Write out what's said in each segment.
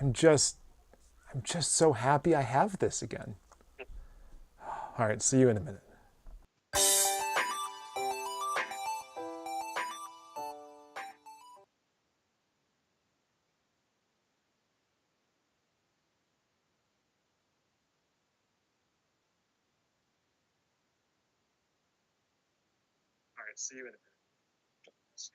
I'm just so happy I have this again. All right, see you in a minute. All right, see you in a minute. Shame.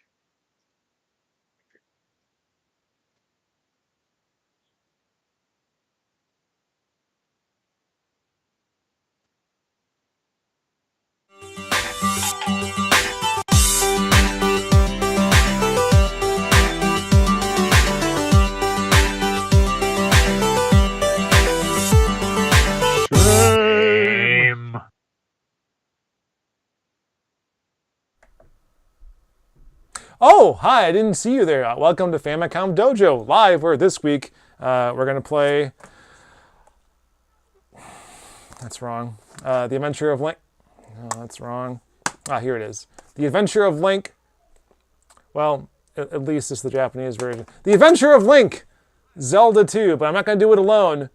Oh, hi, I didn't see you there. Welcome to Famicom Dojo Live, where this week we're going to play... That's wrong. The Adventure of Link... No, that's wrong. Here it is. The Adventure of Link... Well, at least it's the Japanese version. The Adventure of Link! Zelda 2, but I'm not going to do it alone.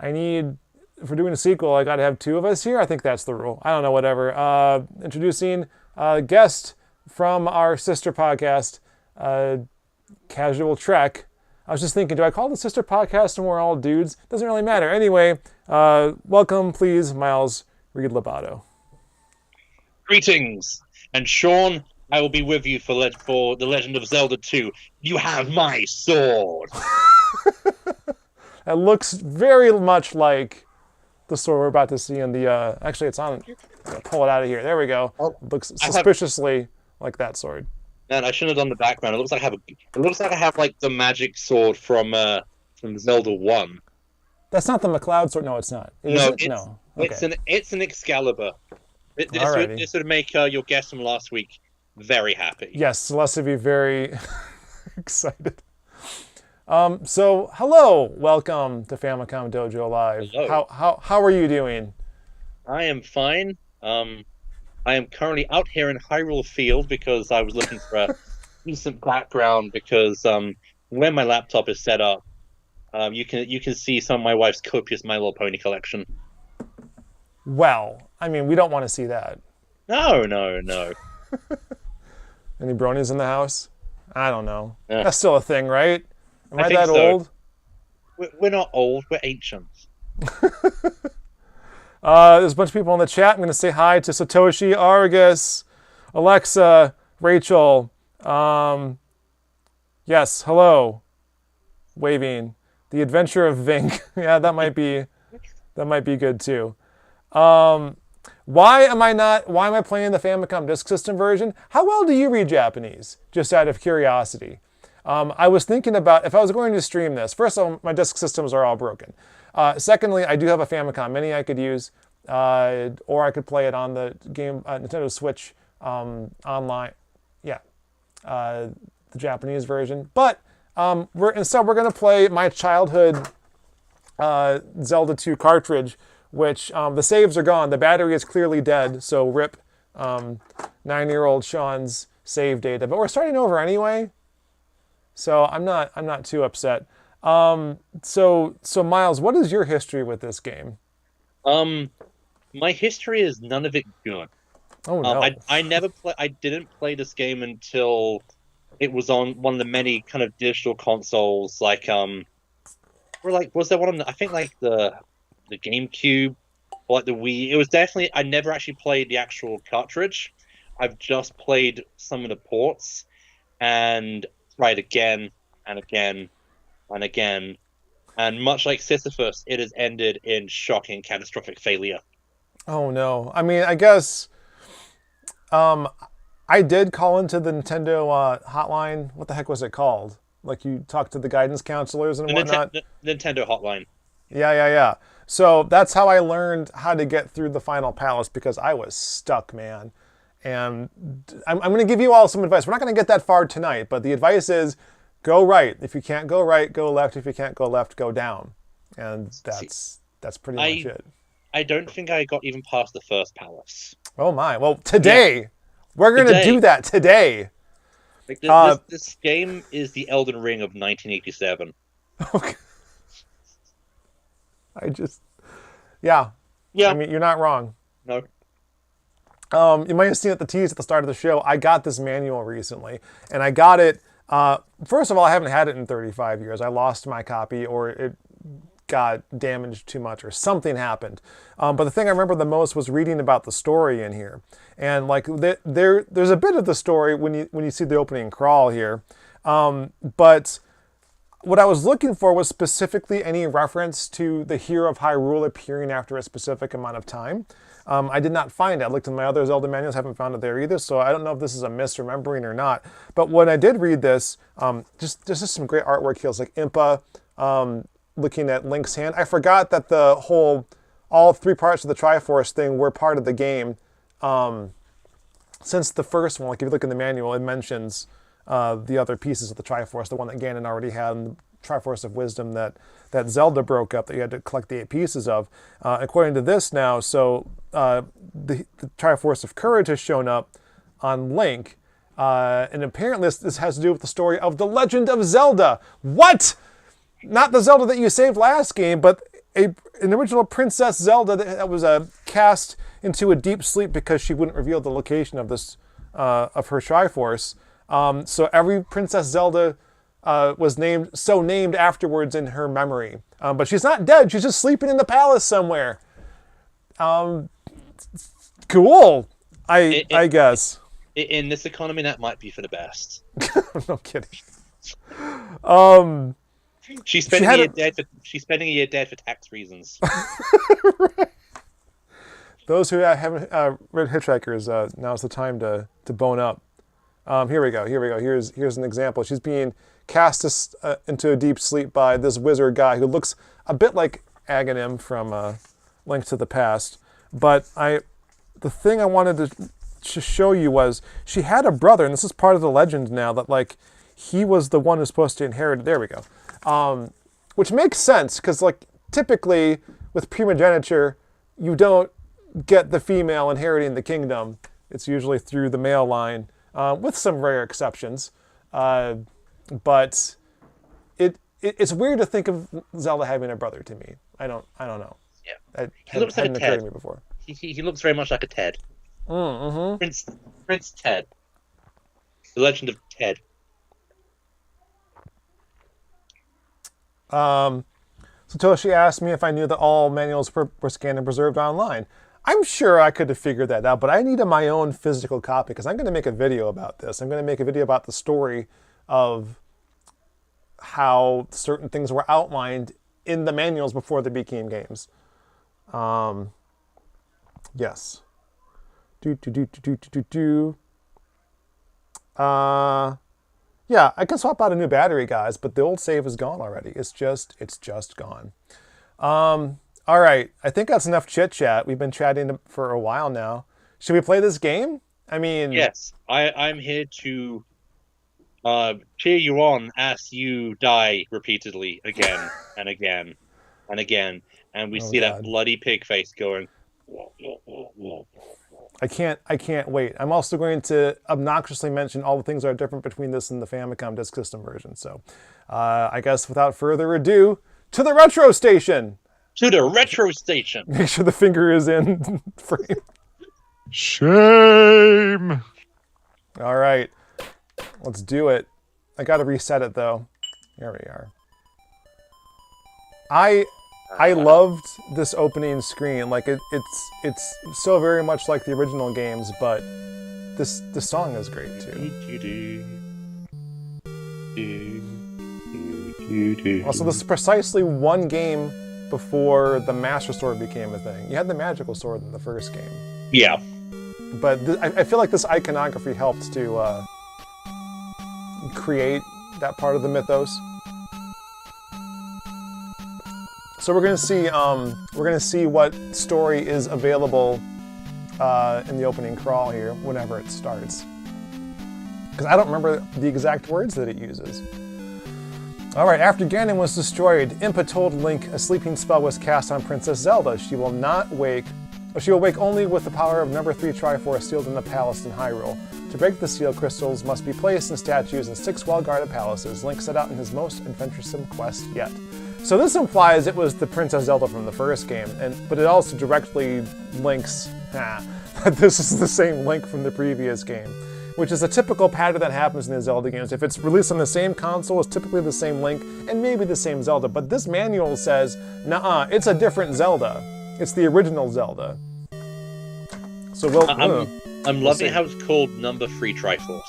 I need... If we're doing a sequel, I got to have two of us here. I think that's the rule. I don't know, whatever. Introducing a guest from our sister podcast, Casual Trek. I was just thinking, do I call the sister podcast and we're all dudes? Doesn't really matter. Anyway, welcome, please, Miles Reid-Lobatto. Greetings. And Sean, I will be with you for the Legend of Zelda 2. You have my sword. It looks very much like the sword we're about to see in the... actually, it's on... I'm gonna pull it out of here. There we go. It looks suspiciously like that sword. Man, I shouldn't have done the background. It looks like I have like the magic sword from Zelda 1. That's not the McLeod sword. No, it's not. No. Okay. It's an Excalibur. This would make your guest from last week very happy. Yes, Celeste would be very excited. So hello, welcome to Famicom Dojo Live. Hello. How are you doing? I am fine. I am currently out here in Hyrule Field because I was looking for a decent background because when my laptop is set up, you can see some of my wife's copious My Little Pony collection. Well, I mean, we don't want to see that. No. Any bronies in the house? I don't know. That's still a thing, right? Am I think that so. old? We're not old. We're ancient. There's a bunch of people in the chat. I'm going to say hi to Satoshi, Argus, Alexa, Rachel. Yes, hello. Waving. The Adventure of Vink. Yeah, that might be good too. Why am I playing the Famicom Disk System version? How well do you read Japanese? Just out of curiosity. I was thinking about if I was going to stream this. First of all, my disk systems are all broken. Secondly, I do have a Famicom Mini I could use, or I could play it on the Nintendo Switch online. Yeah, the Japanese version. But instead we're going to play my childhood Zelda 2 cartridge, which the saves are gone. The battery is clearly dead, so rip 9-year-old Sean's save data. But we're starting over anyway, so I'm not too upset. So Miles, what is your history with this game? My history is none of it good. Oh no! I didn't play this game until it was on one of the many kind of digital consoles. Was there one on I think like the GameCube, or like the Wii? It was definitely. I never actually played the actual cartridge. I've just played some of the ports, and tried again and again and again, and much like Sisyphus, it has ended in shocking, catastrophic failure. Oh no! I mean, I guess I did call into the Nintendo hotline. What the heck was it called? Like you talked to the guidance counselors and whatnot. Nintendo hotline. Yeah. So that's how I learned how to get through the final palace, because I was stuck, man. And I'm going to give you all some advice. We're not going to get that far tonight, but the advice is go right. If you can't go right, go left. If you can't go left, go down. And that's pretty much it. I don't think I got even past the first palace. Oh my. Well, today, we're going to do that today. Like this game is the Elden Ring of 1987. Okay. Yeah. Yeah. I mean, you're not wrong. No. You might have seen at the tease at the start of the show, I got this manual recently, and I got it, first of all, I haven't had it in 35 years. I lost my copy, or it got damaged too much, or something happened. But the thing I remember the most was reading about the story in here. And like there's a bit of the story when you see the opening crawl here. But what I was looking for was specifically any reference to the hero of Hyrule appearing after a specific amount of time. I did not find it. I looked in my other Zelda manuals, haven't found it there either, so I don't know if this is a misremembering or not. But when I did read this, just some great artwork here. It's like Impa looking at Link's hand. I forgot that all three parts of the Triforce thing were part of the game. Since the first one, like if you look in the manual, it mentions the other pieces of the Triforce, the one that Ganon already had, and the Triforce of Wisdom that Zelda broke up, that you had to collect the 8 pieces of. According to this now, so the Triforce of Courage has shown up on Link, and apparently this has to do with the story of the Legend of Zelda. What? Not the Zelda that you saved last game, but an original Princess Zelda that was cast into a deep sleep because she wouldn't reveal the location of this of her Triforce. So every Princess Zelda was named afterwards in her memory. But she's not dead. She's just sleeping in the palace somewhere. Cool. I guess. In this economy, that might be for the best. No kidding. She's spending a year dead for tax reasons. Right. Those who haven't read Hitchhikers, now's the time to bone up. Here we go. Here's an example. She's being cast into a deep sleep by this wizard guy who looks a bit like Aghanim from Link to the Past. But the thing I wanted to show you was she had a brother, and this is part of the legend now, that like he was the one who's supposed to inherit it. There we go. Which makes sense, because like typically with primogeniture, you don't get the female inheriting the kingdom. It's usually through the male line, with some rare exceptions. But it's weird to think of Zelda having a brother to me. I don't know. Yeah, he looks like a Ted. To me before. He looks very much like a Ted. Mm-hmm. Prince Ted. The Legend of Ted. Satoshi asked me if I knew that all manuals were scanned and preserved online. I'm sure I could have figured that out, but I needed my own physical copy because I'm going to make a video about this. I'm going to make a video about the story of how certain things were outlined in the manuals before they became games. Yes. Yeah, I can swap out a new battery, guys, but the old save is gone already. It's just gone. All right, I think that's enough chit-chat. We've been chatting for a while now. Should we play this game? I mean... Yes, I'm here to cheer you on as you die repeatedly again and again and again. And we see that bloody pig face going... I can't wait. I'm also going to obnoxiously mention all the things that are different between this and the Famicom Disk System version. So I guess without further ado, to the retro station! To the retro station! Make sure the finger is in frame. Shame! All right, let's do it. I gotta reset it though. Here we are. I loved this opening screen. Like it's so very much like the original games, but this song is great too. Also, this is precisely one game before the Master Sword became a thing. You had the Magical Sword in the first game. Yeah. But I feel like this iconography helped to create that part of the mythos. So we're gonna see what story is available in the opening crawl here whenever it starts. Because I don't remember the exact words that it uses. All right, after Ganon was destroyed, Impa told Link a sleeping spell was cast on Princess Zelda. She will wake only with the power of number 3 Triforce sealed in the palace in Hyrule. To break the seal, crystals must be placed in statues in 6 well-guarded palaces. Link set out on his most adventuresome quest yet. So this implies it was the Princess Zelda from the first game, but it also directly links that this is the same Link from the previous game, which is a typical pattern that happens in the Zelda games. If it's released on the same console, it's typically the same Link and maybe the same Zelda. But this manual says, nuh-uh, it's a different Zelda. It's the original Zelda. So I'm loving how it's called Number 3 Triforce.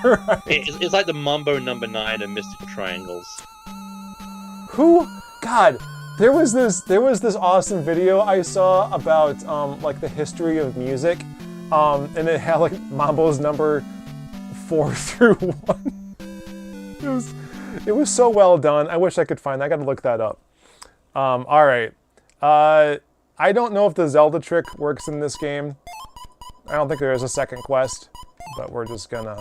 Right. It's like the Mambo Number 9 and Mystical Triangles. God, there was this awesome video I saw about like the history of music, and it had like Mambo's number 4 through 1. It was so well done. I wish I could find that. I got to look that up. All right. I don't know if the Zelda trick works in this game. I don't think there is a second quest, but we're just gonna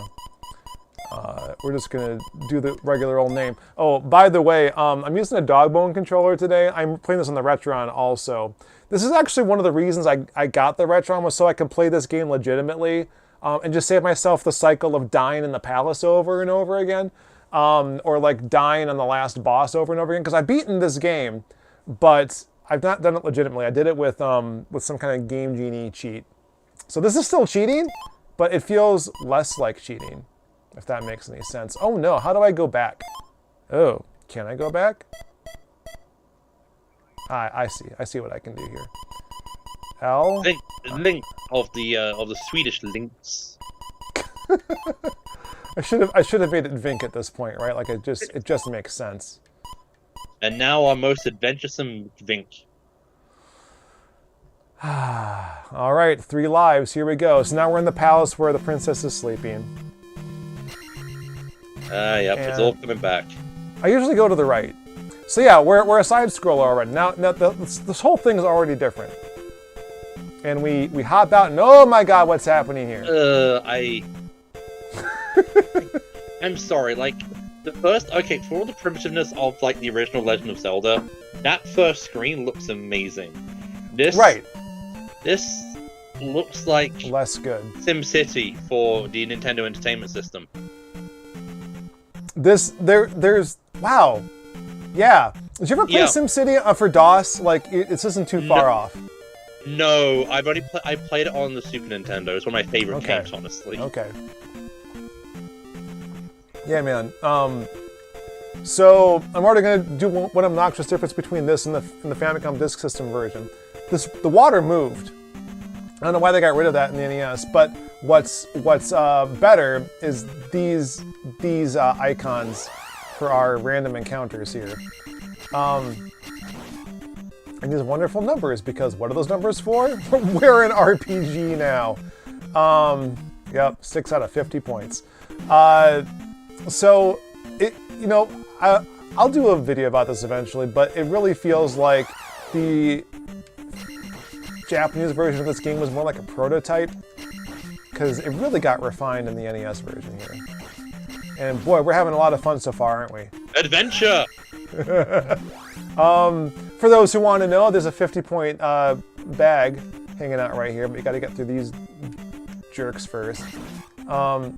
do the regular old name. Oh, by the way, I'm using a dog bone controller today. I'm playing this on the Retron also. This is actually one of the reasons I got the Retron, was so I can play this game legitimately, and just save myself the cycle of dying in the palace over and over again, or like dying on the last boss over and over again. Because I've beaten this game, but I've not done it legitimately. I did it with some kind of Game Genie cheat. So this is still cheating, but it feels less like cheating, if that makes any sense. Oh no, how do I go back? Oh, can I go back? I see what I can do here. L. Link of the Swedish links. I should have made it Vink at this point, right? Like it just makes sense. And now our most adventuresome Vink. All right, 3 lives. Here we go. So now we're in the palace where the princess is sleeping. Yep, it's all coming back. I usually go to the right. So yeah, we're a side scroller already. Now this whole thing is already different. And we hop out, and oh my god, what's happening here? I'm sorry, like, for all the primitiveness of, like, the original Legend of Zelda, that first screen looks amazing. This looks like less good. SimCity for the Nintendo Entertainment System. There's wow. Yeah. Did you ever play SimCity for DOS? Like, this isn't too far off. No, I played it on the Super Nintendo. It's one of my favorite games, honestly. Okay. Yeah, man. So I'm already gonna do one obnoxious difference between this and the Famicom Disk System version. The water moved. I don't know why they got rid of that in the NES, but what's better is these icons for our random encounters here. And these wonderful numbers, because what are those numbers for? We're an RPG now. Yep, 6 out of 50 points. So, I'll do a video about this eventually, but it really feels like the Japanese version of this game was more like a prototype, because it really got refined in the NES version here. And boy, we're having a lot of fun so far, aren't we? Adventure! For those who want to know, there's a 50-point bag hanging out right here, but you got to get through these jerks first. One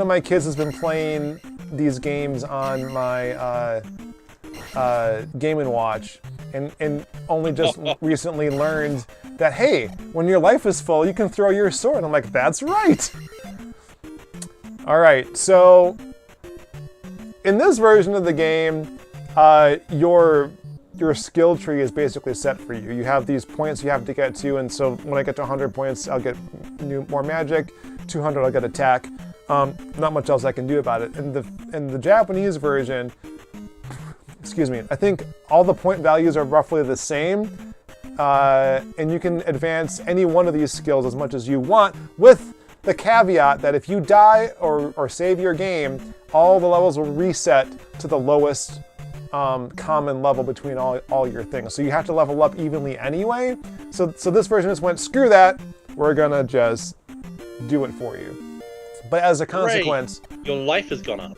of my kids has been playing these games on my Game & Watch, and only just recently learned that, hey, when your life is full, you can throw your sword. I'm like, that's right! Alright, so in this version of the game, your skill tree is basically set for you. You have these points you have to get to, and so when I get to 100 points, I'll get more magic. 200, I'll get attack. Not much else I can do about it. In the Japanese version, excuse me, I think all the point values are roughly the same, and you can advance any one of these skills as much as you want, with the caveat that if you die or save your game, all the levels will reset to the lowest common level between all your things. So you have to level up evenly anyway. So this version just went, screw that, we're gonna just do it for you. But as a consequence... Hooray, your life has gone up.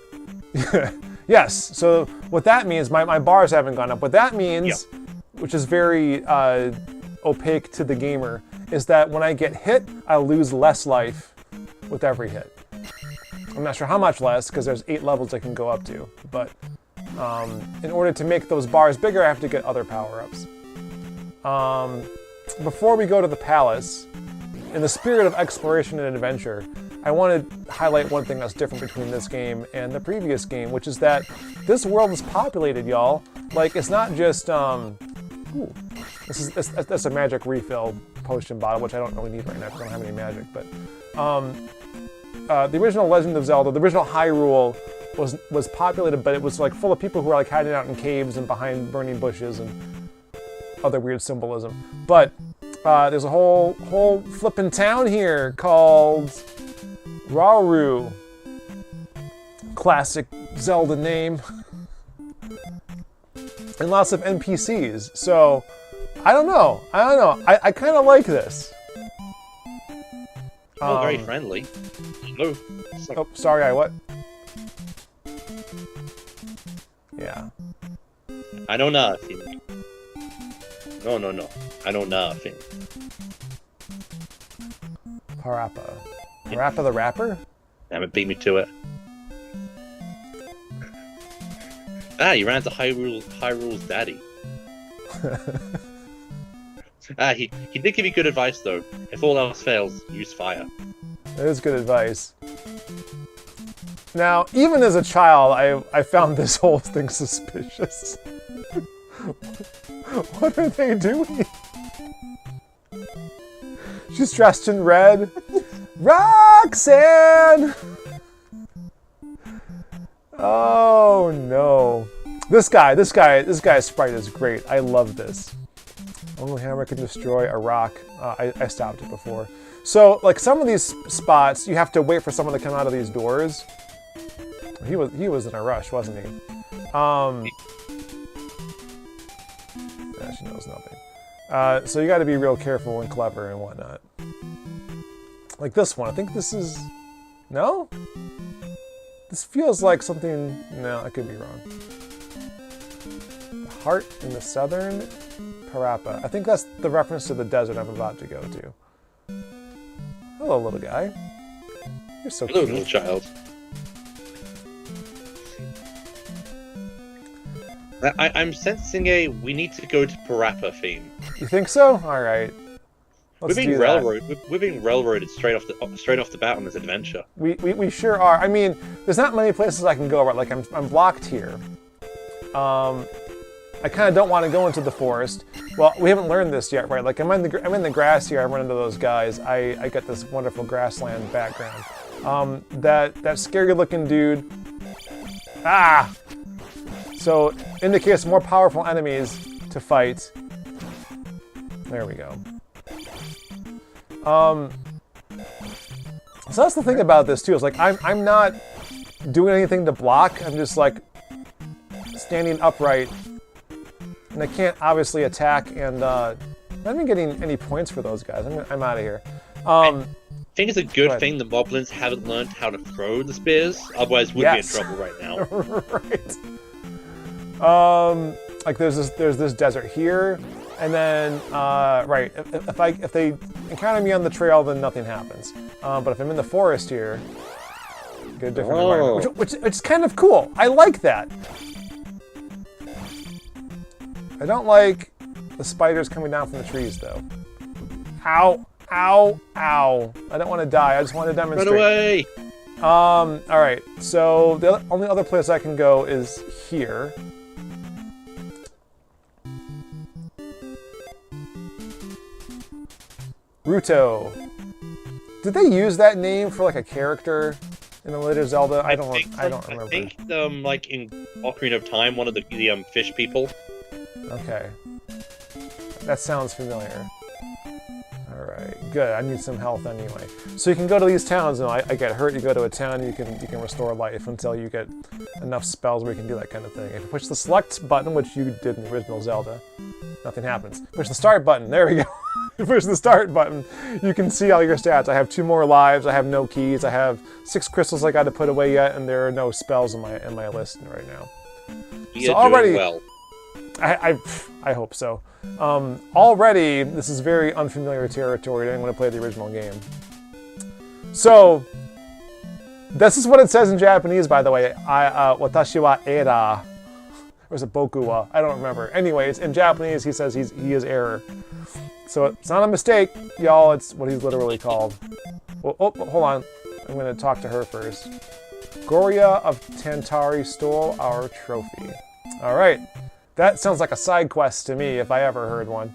Yes, so what that means, my bars haven't gone up. What that means, which is very opaque to the gamer, is that when I get hit, I lose less life with every hit. I'm not sure how much less, because there's 8 levels I can go up to, but In order to make those bars bigger, I have to get other power-ups. Before we go to the palace, in the spirit of exploration and adventure, I want to highlight one thing that's different between this game and the previous game, which is that this world is populated, y'all. Like, it's not just, ooh, that's a magic refill potion bottle, which I don't really need right now because I don't have any magic, but, the original Legend of Zelda, the original Hyrule was populated, but it was like full of people who were like hiding out in caves and behind burning bushes and other weird symbolism. But there's a whole flippin' town here called Hyrule. Classic Zelda name. And lots of NPCs. So I don't know. I kind of like this. Oh, very friendly. Hello. Oh, sorry, what? Yeah. I know nothing. No. I know nothing. Parappa. Parappa the Rapper? Damn it, beat me to it. You ran into Hyrule's daddy. He did give you good advice, though. If all else fails, use fire. That is good advice. Now, even as a child, I found this whole thing suspicious. What are they doing? She's dressed in red. Roxanne! Oh no. This guy's sprite is great. I love this. Only hammer can destroy a rock. I stopped it before. So, like, some of these spots, you have to wait for someone to come out of these doors. He was in a rush, wasn't he? Yeah, she knows nothing. So you got to be real careful and clever and whatnot. Like this one, I think this is... No? This feels like something... No, I could be wrong. The heart in the southern Parappa. I think that's the reference to the desert I'm about to go to. Hello, little guy. You're so Hello, cute. little child. I'm sensing we need to go to Parappa theme. You think so? All right. Let's We're being railroaded straight off the bat on this adventure. We sure are. I mean, there's not many places I can go. Right? Like I'm blocked here. I kind of don't want to go into the forest. Well, we haven't learned this yet, right? Like I'm in the grass here. I run into those guys. I get this wonderful grassland background. That scary looking dude. Ah. So indicates more powerful enemies to fight. There we go. So that's the thing about this too. Is like I'm not doing anything to block. I'm just like standing upright, and I can't obviously attack. And I'm not even getting any points for those guys. I'm out of here. I think it's a good thing the moblins haven't learned how to throw the spears. Otherwise, we'd be in trouble right now. Right. Like there's this desert here, and then right. If they encounter me on the trail, then nothing happens. But if I'm in the forest here, get a different environment, which is kind of cool. I like that. I don't like the spiders coming down from the trees though. Ow! Ow! Ow! I don't want to die. I just want to demonstrate. Run away! All right. So the only other place I can go is here. Ruto. Did they use that name for like a character in the later Zelda? I don't remember. I think like in Ocarina of Time, one of the fish people. Okay. That sounds familiar. Alright, good. I need some health anyway. So you can go to these towns, and I get hurt, you go to a town, you can restore life until you get enough spells where you can do that kind of thing. If you push the select button, which you did in the original Zelda, nothing happens. Push the start button, there we go. You push the start button, you can see all your stats. I have 2 more lives, I have no keys, I have 6 crystals I got to put away yet, and there are no spells in my list right now. You're doing well. I hope so. Already, this is very unfamiliar territory to anyone who played the original game. So, this is what it says in Japanese, by the way. Watashi wa era. Or is it Bokuwa? I don't remember. Anyways, in Japanese, he says he is error. So it's not a mistake, y'all. It's what he's literally called. Well, oh, hold on. I'm going to talk to her first. Goria of Tantari stole our trophy. All right. That sounds like a side quest to me, if I ever heard one.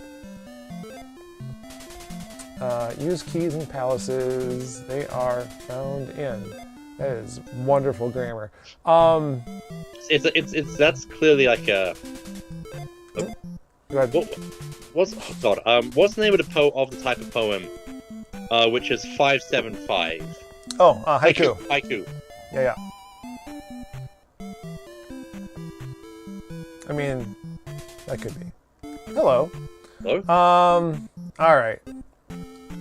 Use keys in palaces. They are found in. That is wonderful grammar. That's clearly like a. Go ahead. What's the name of the type of poem? Which is 575. Oh, haiku. Haiku. Yeah. I mean, that could be. Hello. Hello. All right.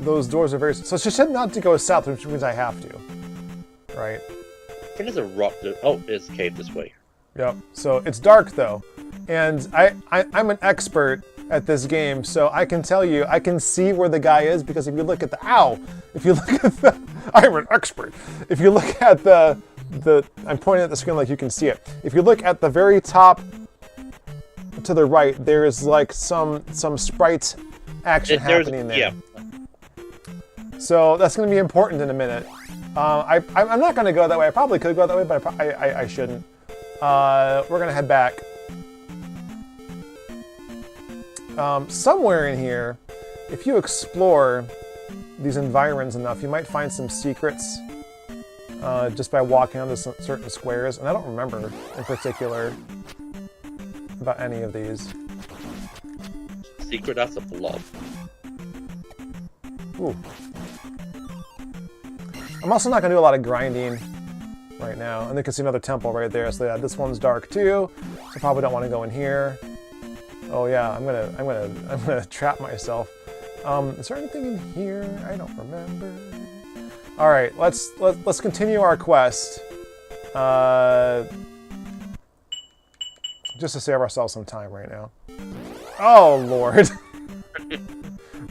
Those doors are very. So she said not to go south, which means I have to. Right. I think there's a rock. Oh, there's a cave this way. Yep. So it's dark though, and I'm an expert at this game, so I can tell you I can see where the guy is because if you look at the I'm an expert. If you look at the I'm pointing at the screen like you can see it. If you look at the very top to the right, there is like some sprite action happening there. Yeah. So that's going to be important in a minute. I'm not going to go that way. I probably could go that way, but I shouldn't. We're going to head back. Somewhere in here, if you explore these environs enough, you might find some secrets just by walking onto some certain squares. And I don't remember in particular about any of these. Secret, that's a blob. Ooh. I'm also not going to do a lot of grinding right now. And you can see another temple right there. So yeah, this one's dark too. So probably don't want to go in here. Oh yeah, I'm gonna trap myself. Is there anything in here? I don't remember. All right, let's continue our quest. Just to save ourselves some time right now. Oh Lord!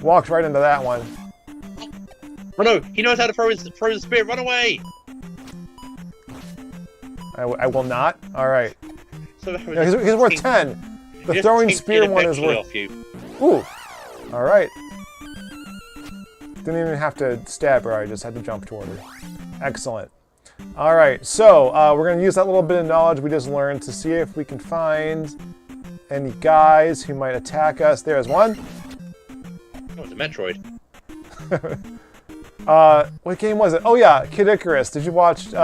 Walked right into that one. Oh no! He knows how to throw his spear. Run away! I will not. All right. So Yeah, he's worth 10. The throwing spear one is worth. Off you. Ooh. All right. Didn't even have to stab her. I just had to jump toward her. Excellent. All right. So we're gonna use that little bit of knowledge we just learned to see if we can find any guys who might attack us. There's one. Oh, it's a Metroid. What game was it? Oh yeah, Kid Icarus. Did you watch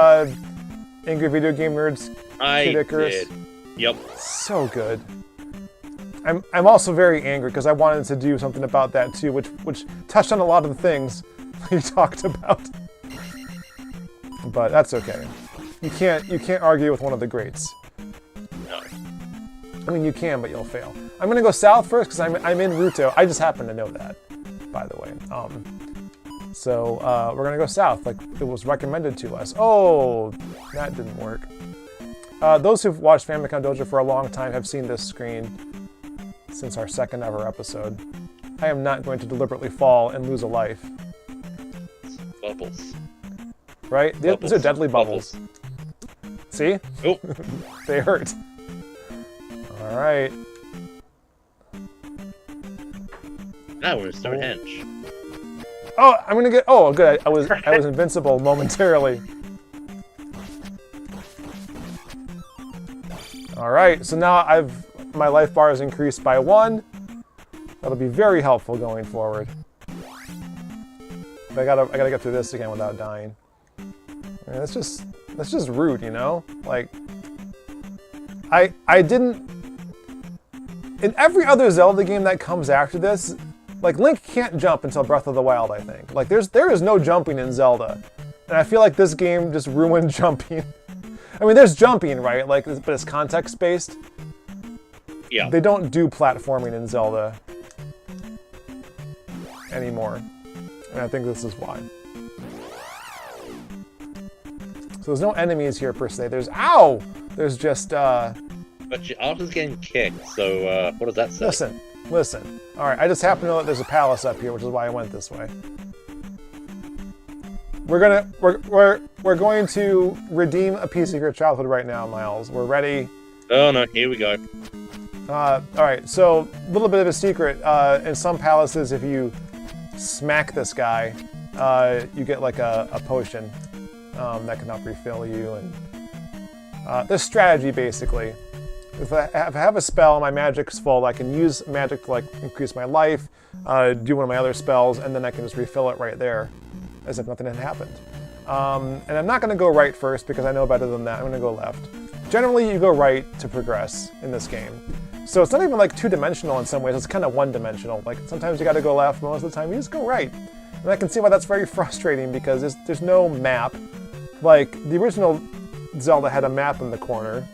Angry Video Game Nerds? Kid Icarus? Did. Yep. So good. I'm also very angry because I wanted to do something about that too, which touched on a lot of the things you talked about. But that's okay. You can't argue with one of the greats. No. I mean you can, but you'll fail. I'm gonna go south first because I'm in Ruto. I just happen to know that, by the way. So we're gonna go south, like it was recommended to us. Oh, that didn't work. Those who've watched Famicom Dojo for a long time have seen this screen since our second ever episode. I am not going to deliberately fall and lose a life. Bubbles. Right? Bubbles. These are deadly bubbles. See? Oh. They hurt. All right. Now we're in Stonehenge. Oh, I'm gonna get. Oh, good. I was invincible momentarily. All right. So now my life bar is increased by 1. That'll be very helpful going forward. But I gotta get through this again without dying. I mean, that's just rude, you know. Like I didn't. In every other Zelda game that comes after this, like Link can't jump until Breath of the Wild, I think. Like there is no jumping in Zelda. And I feel like this game just ruined jumping. I mean, there's jumping, right? Like, but it's context-based. Yeah. They don't do platforming in Zelda anymore. And I think this is why. So there's no enemies here per se. There's There's just But your arm is getting kicked, so what does that say? Listen. All right, I just happen to know that there's a palace up here, which is why I went this way. We're going to redeem a piece of your childhood right now, Miles. We're ready. Oh no, here we go. All right, so a little bit of a secret. In some palaces, if you smack this guy, you get like a potion that can help refill you. And this strategy, basically. If I have a spell, my magic's full, I can use magic to like increase my life, do one of my other spells, and then I can just refill it right there, as if nothing had happened. And I'm not going to go right first because I know better than that. I'm going to go left. Generally, you go right to progress in this game. So it's not even like two-dimensional in some ways. It's kind of one-dimensional. Like sometimes you got to go left, most of the time you just go right. And I can see why that's very frustrating because there's no map. Like the original Zelda had a map in the corner,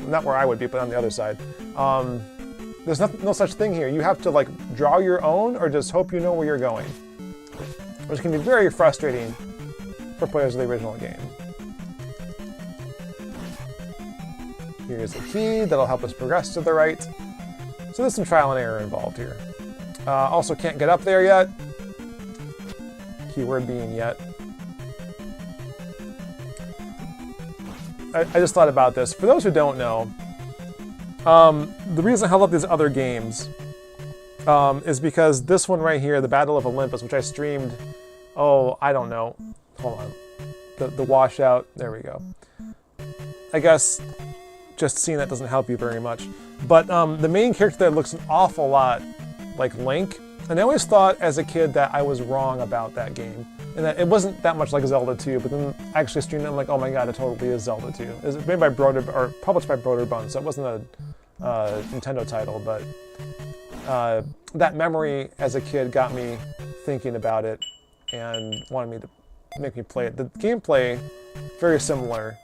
not where I would be, but on the other side. There's no such thing here. You have to like draw your own or just hope you know where you're going, which can be very frustrating for players of the original game. Here's a key that'll help us progress to the right. So there's some trial and error involved here. Also can't get up there yet. Keyword being yet. I just thought about this. For those who don't know, the reason I held up these other games is because this one right here, the Battle of Olympus, which I streamed, I don't know. Hold on. The washout, there we go. I guess just seeing that doesn't help you very much. But the main character there looks an awful lot like Link. And I always thought as a kid that I was wrong about that game. And that it wasn't that much like Zelda 2, but then I actually streamed it and I'm like, oh my god, it totally is Zelda 2. It was made by or published by Broderbund, so it wasn't a Nintendo title, but that memory as a kid got me thinking about it and wanted me to make me play it. The gameplay, very similar.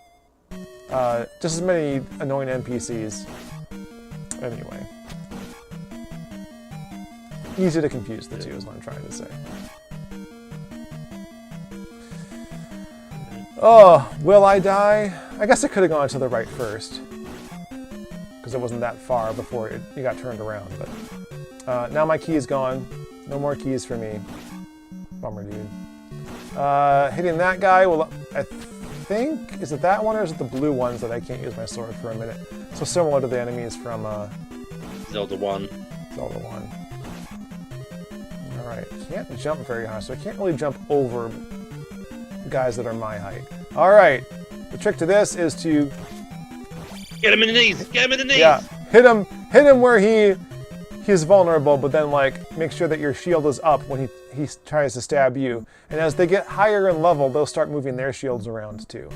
Just as many annoying NPCs. Anyway. Easy to confuse the two is what I'm trying to say. Oh, will I die? I guess I could have gone to the right first. Because it wasn't that far before you got turned around. But now my key is gone. No more keys for me. Bummer, dude. Hitting that guy, well, I think, is it that one or is it the blue ones that I can't use my sword for a minute? So similar to the enemies from Zelda 1. Zelda 1. Alright, can't jump very high, so I can't really jump over guys that are my height. Alright, the trick to this is to... Get him in the knees! Get him in the knees! Yeah, hit him where he's vulnerable, but then like make sure that your shield is up when he tries to stab you. And as they get higher in level, they'll start moving their shields around too.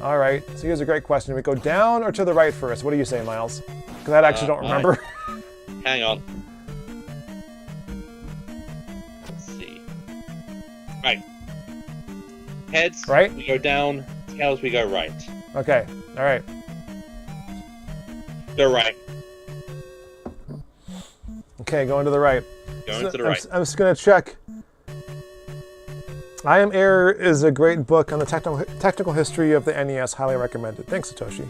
Alright, so here's a great question. Do we go down or to the right first? What do you say, Miles? Because I actually don't remember. Hang on. Let's see. Right. Heads, right? We go down. Tails, we go right. Okay, alright. Go right. Okay, going to the right. Going to the right. I'm just going to check. I Am Error is a great book on the technical history of the NES. Highly recommended. Thanks, Satoshi.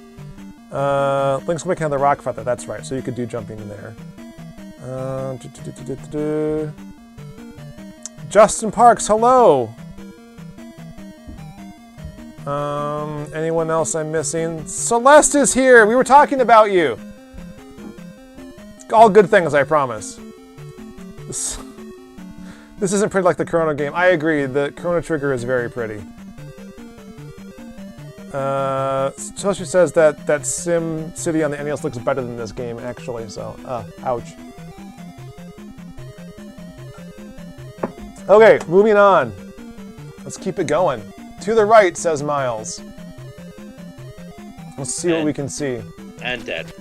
Link's Awakening on the Rock Feather. That's right. So you could do jumping in there. Justin Parks, hello. Anyone else I'm missing? Celeste is here. We were talking about you. All good things, I promise. This isn't pretty like the Chrono game. I agree, the Chrono Trigger is very pretty. Toshi says that Sim City on the NES looks better than this game, actually, so, ouch. Okay, moving on. Let's keep it going. To the right, says Miles. Let's see what we can see. And dead.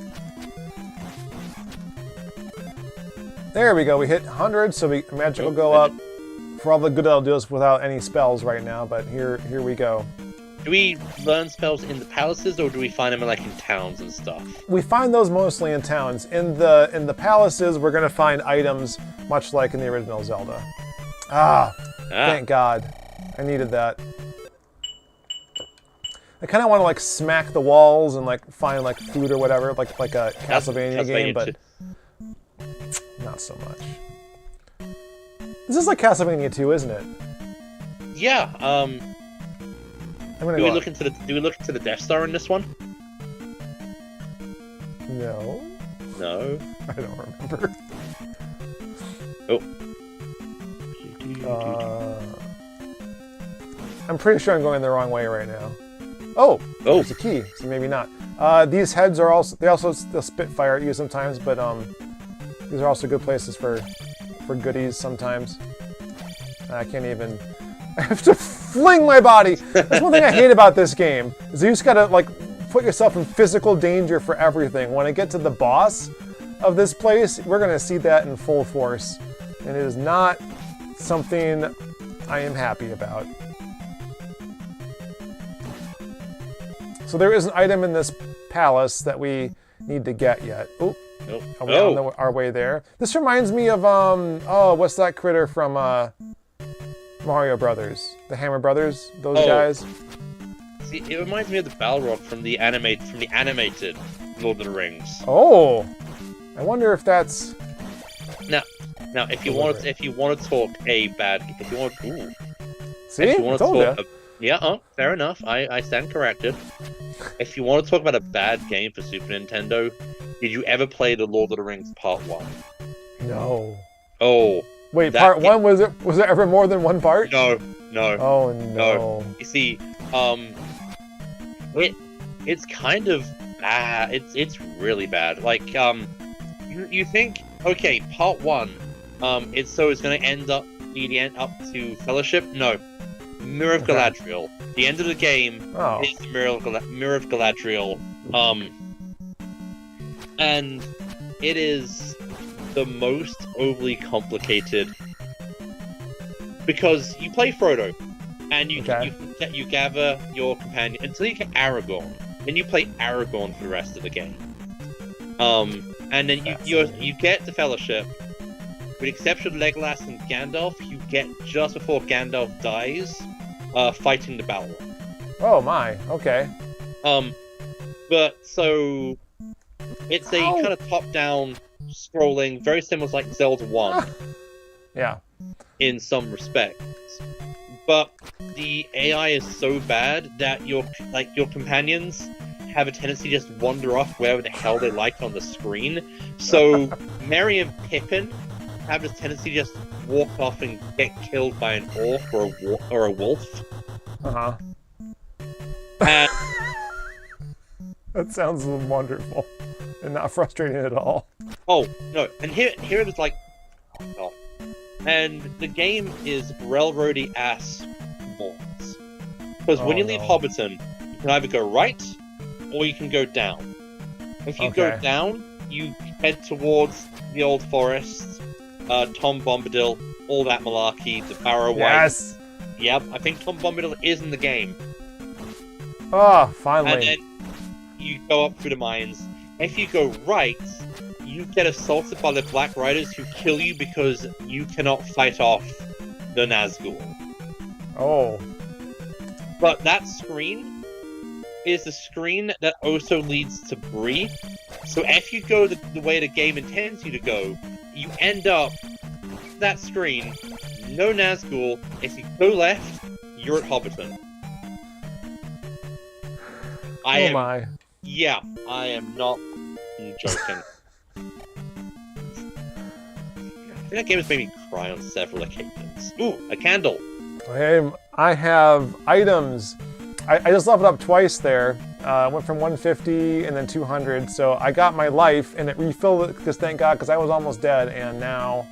There we go, we hit 100, so magic will go up. For all the good that'll do us without any spells right now, but here we go. Do we learn spells in the palaces, or do we find them like in towns and stuff? We find those mostly in towns. In the palaces, we're gonna find items much like in the original Zelda. Thank God. I needed that. I kind of want to like smack the walls and like find like food or whatever, like a Castlevania game, but not so much. This is like Castlevania 2, isn't it? Yeah. Do we look into the Death Star in this one? No. No. I don't remember. Oh. I'm pretty sure I'm going the wrong way right now. Oh, there's a key, so maybe not. These heads are also they'll spit fire at you sometimes, but these are also good places for goodies sometimes. I can't even. I have to fling my body. That's one thing I hate about this game is you just gotta like put yourself in physical danger for everything. When I get to the boss of this place, we're gonna see that in full force, and it is not something I am happy about. So there is an item in this palace that we need to get yet. Oh, are we on our way there? This reminds me of what's that critter from Mario Brothers? The Hammer Brothers, those guys. See, it reminds me of the Balrog from the animated Lord of the Rings. Oh, I wonder if that's. Now, if you want to talk a bad, See, I told you. Fair enough. I stand corrected. If you want to talk about a bad game for Super Nintendo, did you ever play the Lord of the Rings Part 1? No. Oh. Wait, Part 1, was there ever more than one part? No. Oh, no. You see, it's kind of bad. It's really bad. Like, you think, okay, Part 1, it's going to end up leading up to Fellowship? No. Mirror of Galadriel. The end of the game is the Mirror of Galadriel. And it is the most overly complicated because you play Frodo and you gather your companion until you get Aragorn. Then you play Aragorn for the rest of the game. And then you get the Fellowship. With the exception of Legolas and Gandalf, you get just before Gandalf dies, fighting the Balrog. Oh my, okay. But so it's a kind of top-down scrolling, very similar to like Zelda 1. Yeah. In some respects. But the AI is so bad that your companions have a tendency to just wander off wherever the hell they like on the screen. So Merry and Pippin have this tendency to just walk off and get killed by an orc or a wolf. Uh-huh. And that sounds wonderful and not frustrating at all. Oh, no. And here it is like... Oh. And the game is railroady ass balls. Because when you leave Hobbiton, you can either go right or you can go down. If you go down, you head towards the old forest, Tom Bombadil, all that malarkey, the Barrow White. Yes! Yep, I think Tom Bombadil is in the game. Oh, finally. And then you go up through the mines. If you go right, you get assaulted by the Black Riders who kill you because you cannot fight off the Nazgul. Oh. But that screen is the screen that also leads to Bree. So if you go the way the game intends you to go, you end up that screen, no Nazgul. If you go left, you're at Hobbiton. Yeah, I am not joking. I think that game has made me cry on several occasions. Ooh, a candle! I have items. I just leveled up twice there. Went from 150 and then 200, so I got my life and it refilled it, because thank God, because I was almost dead, and now...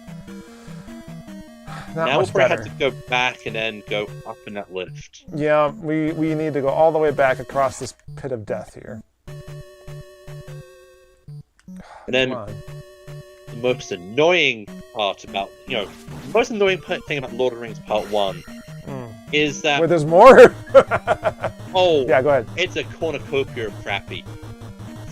Now we'll probably have to go back and then go up in that lift. Yeah, we need to go all the way back across this pit of death here. And then the most annoying part about, the most annoying thing about Lord of the Rings Part 1 is that... Wait, there's more? Yeah, go ahead. It's a cornucopia of crappy.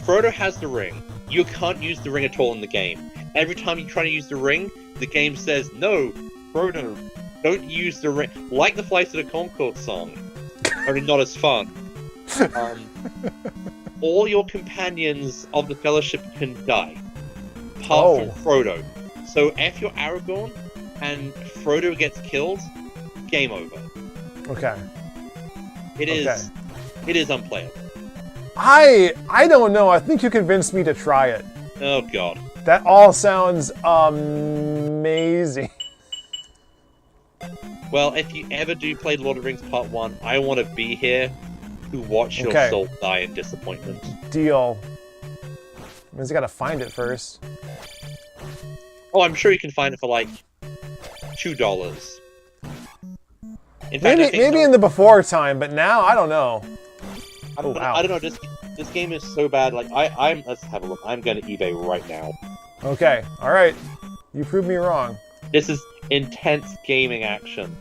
Frodo has the ring. You can't use the ring at all in the game. Every time you try to use the ring, the game says, no, Frodo, don't use the ring. Like the Flight of the Conchord song, only not as fun. All your companions of the Fellowship can die, apart from Frodo. So if you're Aragorn and Frodo gets killed, game over. Okay. It is unplayable. I don't know. I think you convinced me to try it. Oh god. That all sounds amazing. Well, if you ever do play Lord of the Rings Part 1, I want to be here to watch your soul die in disappointment. Deal. Means you gotta find it first. Oh, I'm sure you can find it for like $2. In fact, maybe in the before time, but now I don't know. I don't know. This game is so bad. Like let's have a look. I'm gonna eBay right now. Okay, all right. You proved me wrong. This is intense gaming action.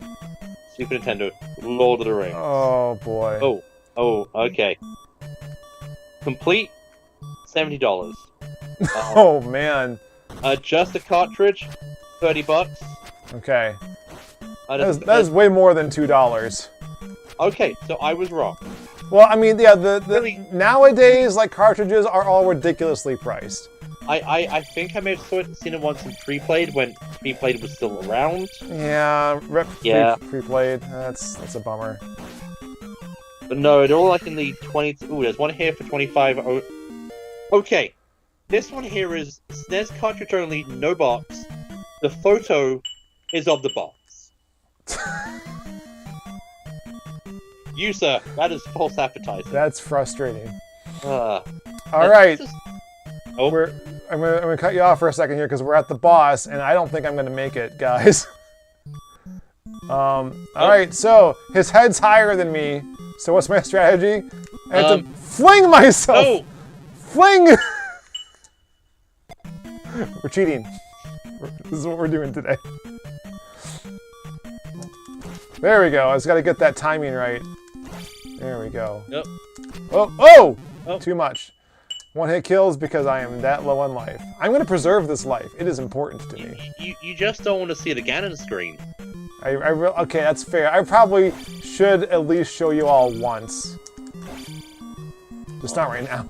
Super Nintendo, Lord of the Rings. Oh boy. Oh, okay. Complete, $70. Oh man. Just a cartridge, $30. Okay. That is way more than $2. Okay, so I was wrong. Well, I mean, yeah, the Really? nowadays, like, cartridges are all ridiculously priced. I think I may have seen it once in pre-played when pre-played was still around. Yeah, pre-played. That's a bummer. But no, they're all like in the 20. Ooh, there's one here for 25. Oh, okay, this one here is SNES cartridge only, no box. The photo is of the box. You, sir, that is false advertising. That's frustrating. All right. Oh. I'm gonna cut you off for a second here because we're at the boss, and I don't think I'm gonna make it, guys. All right. So his head's higher than me. So what's my strategy? I have to fling myself. Oh. Fling. We're cheating. This is what we're doing today. There we go. I just got to get that timing right. There we go. Yep. Oh! Too much. One hit kills because I am that low on life. I'm going to preserve this life. It is important to me. You just don't want to see the Ganon screen. Okay, that's fair. I probably should at least show you all once. Just not right now.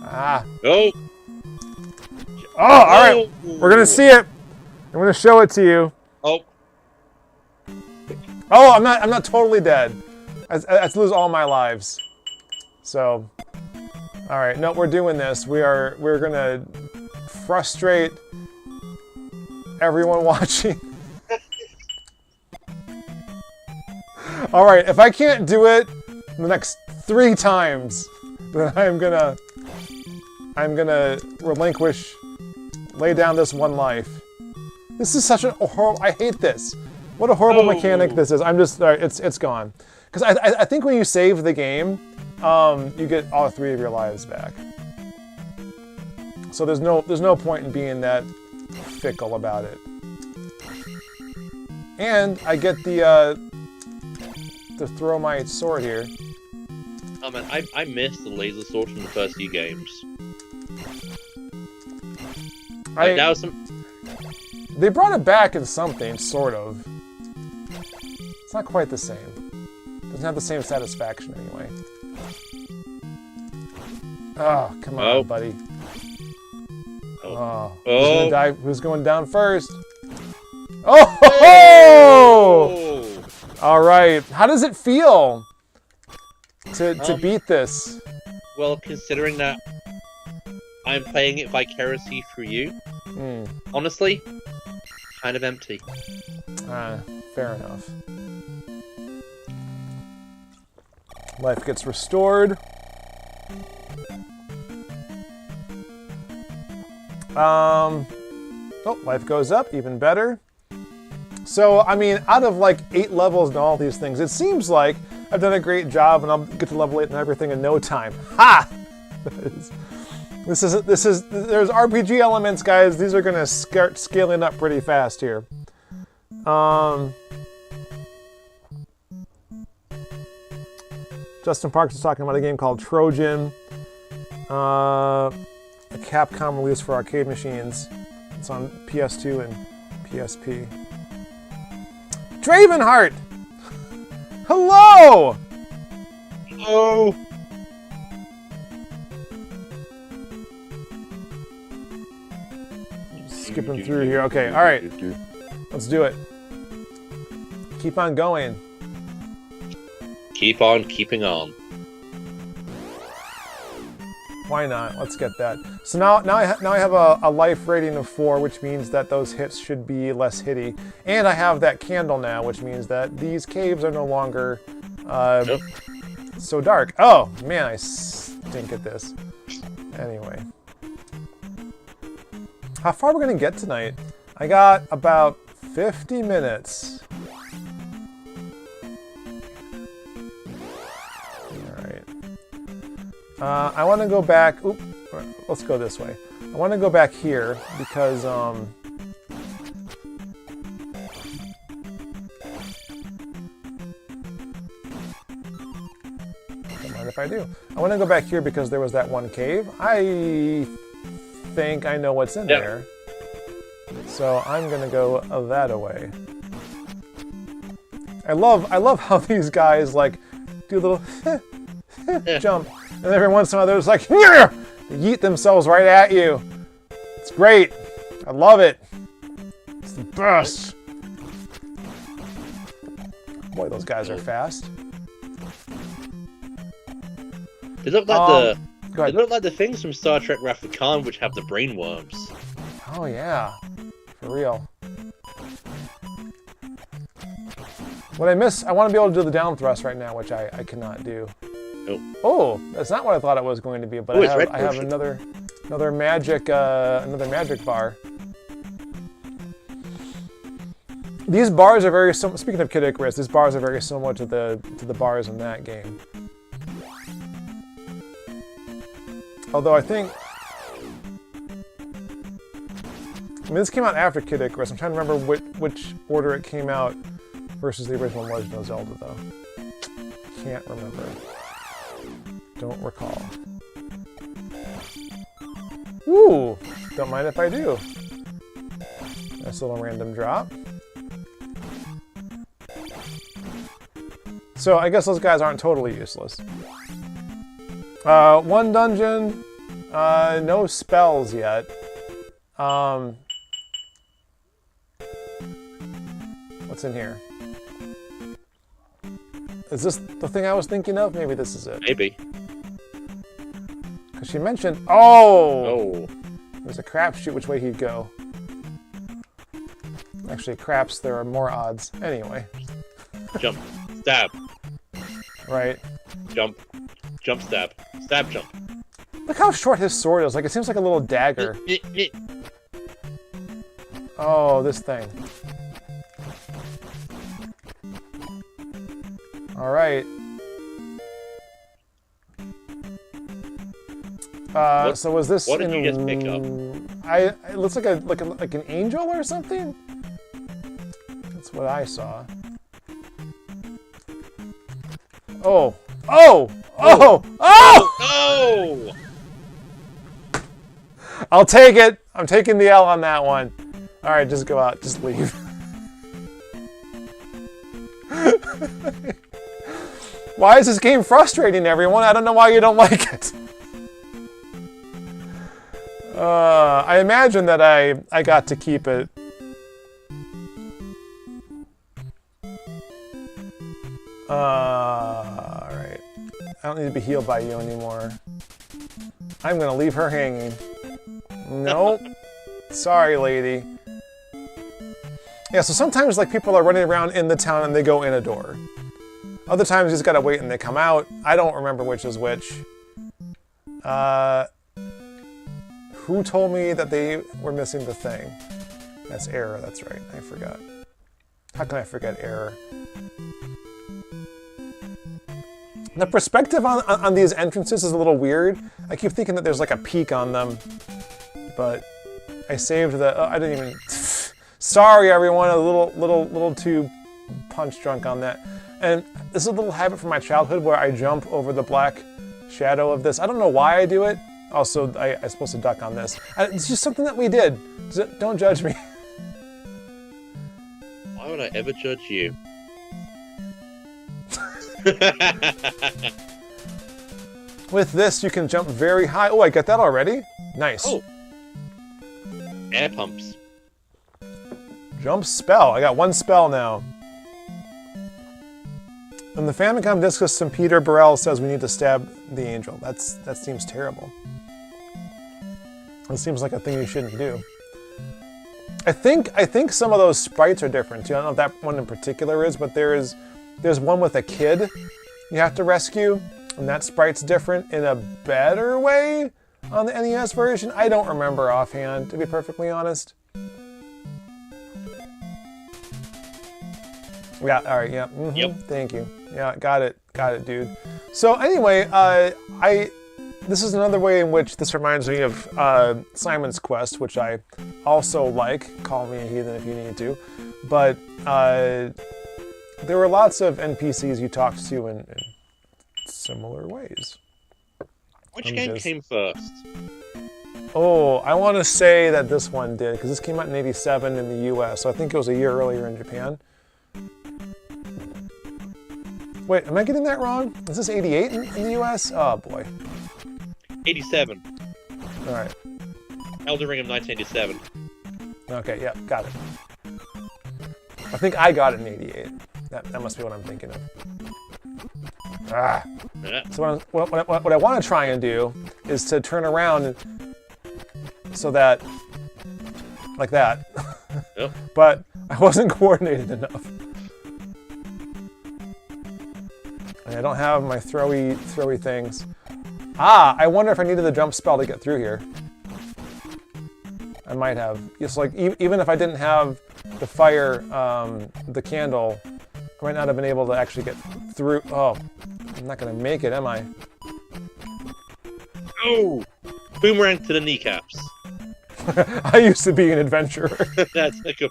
Ah. Oh! Oh, alright. We're going to see it. I'm going to show it to you. Oh. Oh, I'm not totally dead. I have to lose all my lives. So, all right, no, we're doing this. We're gonna frustrate everyone watching. All right, if I can't do it the next 3 times, then I'm gonna relinquish, lay down this one life. This is such a horrible. I hate this. What a horrible mechanic this is. I'm just, all right, it's gone. Because I think when you save the game, you get all 3 of your lives back. So there's no point in being that fickle about it. And I get to throw my sword here. Oh man, I missed the laser sword from the first few games. That was some. They brought it back in something, sort of. It's not quite the same. Doesn't have the same satisfaction anyway. Oh, come on, buddy. Oh. Who's gonna die? Who's going down first? Oh! All right. How does it feel to beat this? Well, considering that I'm playing it vicariously through you, honestly, kind of empty. Fair enough. Life gets restored. Oh, life goes up, even better. So, I mean, out of like 8 levels and all these things, it seems like I've done a great job and I'll get to level 8 and everything in no time. Ha! There's RPG elements, guys. These are gonna start scaling up pretty fast here. Justin Parks is talking about a game called Trojan. A Capcom release for arcade machines. It's on PS2 and PSP. Dravenheart! Hello! Oh! Skipping through here. Okay, alright. Let's do it. Keep on going. Keep on keeping on. Why not? Let's get that. So now I have a life rating of 4, which means that those hits should be less hitty. And I have that candle now, which means that these caves are no longer so dark. Oh, man, I stink at this. Anyway. How far are we going to get tonight? I got about 50 minutes. I want to go back. Oop, let's go this way. I want to go back here because don't mind if I do. I want to go back here because there was that one cave. I think I know what's in there. So I'm gonna go that way. I love how these guys like do a little jump. And every once in a while, they're just like, yeah! They yeet themselves right at you. It's great. I love it. It's the best. Boy, those guys are fast. They look like they look like the things from Star Trek Wrath of Khan, which have the brain worms. Oh yeah, for real. What I miss, I want to be able to do the down thrust right now, which I cannot do. Oh, that's not what I thought it was going to be, but I have another magic bar. These bars are very similar. Speaking of Kid Icarus, these bars are very similar to the bars in that game. Although I think, this came out after Kid Icarus. I'm trying to remember which order it came out versus the original Legend of Zelda, though. Can't remember. Don't recall. Ooh, don't mind if I do. Nice little random drop. So I guess those guys aren't totally useless. One dungeon, no spells yet. What's in here? Is this the thing I was thinking of? Maybe this is it. Maybe. Because she mentioned... Oh! Oh. There's a crapshoot which way he'd go. Actually, craps, there are more odds. Anyway. Jump. Stab. Right. Jump. Jump, stab. Stab, jump. Look how short his sword is. Like, it seems like a little dagger. Oh, this thing. Alright. So was this? What did you just pick up? It looks like an angel or something. That's what I saw. Oh! Oh! Oh! Oh! Oh! I'll take it. I'm taking the L on that one. All right, just go out. Just leave. Why is this game frustrating, everyone? I don't know why you don't like it. I imagine that I got to keep it. Alright. I don't need to be healed by you anymore. I'm gonna leave her hanging. Nope. Sorry, lady. Yeah, so sometimes like people are running around in the town and they go in a door. Other times you just gotta wait and they come out. I don't remember which is which. Who told me that they were missing the thing? That's Error, that's right. I forgot. How can I forget Error? The perspective on these entrances is a little weird. I keep thinking that there's like a peak on them. But I saved the... I didn't even... Sorry, everyone. A little too punch drunk on that. And this is a little habit from my childhood where I jump over the black shadow of this. I don't know why I do it. Also, I'm supposed to duck on this. It's just something that we did. Don't judge me. Why would I ever judge you? With this, you can jump very high. Oh, I got that already? Nice. Oh. Air pumps. Jump spell. I got one spell now. In the Famicom Disk System, Peter Burrell says we need to stab the angel. That seems terrible. It seems like a thing you shouldn't do. I think some of those sprites are different too. I don't know if that one in particular is, but there's one with a kid you have to rescue, and that sprite's different in a better way on the NES version. I don't remember offhand, to be perfectly honest. Yeah, all right, yeah. Mm-hmm, yep. Thank you. Yeah, got it, dude. So anyway, this is another way in which this reminds me of Simon's Quest, which I also like. Call me a heathen if you need to. But there were lots of NPCs you talked to in similar ways. Which game came first? Oh, I want to say that this one did, because this came out in '87 in the US, so I think it was a year earlier in Japan. Wait, am I getting that wrong? Is this '88 in the US? Oh boy. 87. All right. Elden Ring of 1987. Okay, yeah, got it. I think I got it in '88. That must be what I'm thinking of. Ah. Yeah. So what I want to try and do is to turn around so that, like that. Yep. But I wasn't coordinated enough. And I don't have my throwy things. Ah, I wonder if I needed the jump spell to get through here. I might have. It's like, even if I didn't have the fire, the candle, I might not have been able to actually get through. Oh, I'm not going to make it, am I? Oh! Boomerang to the kneecaps. I used to be an adventurer. That's a good...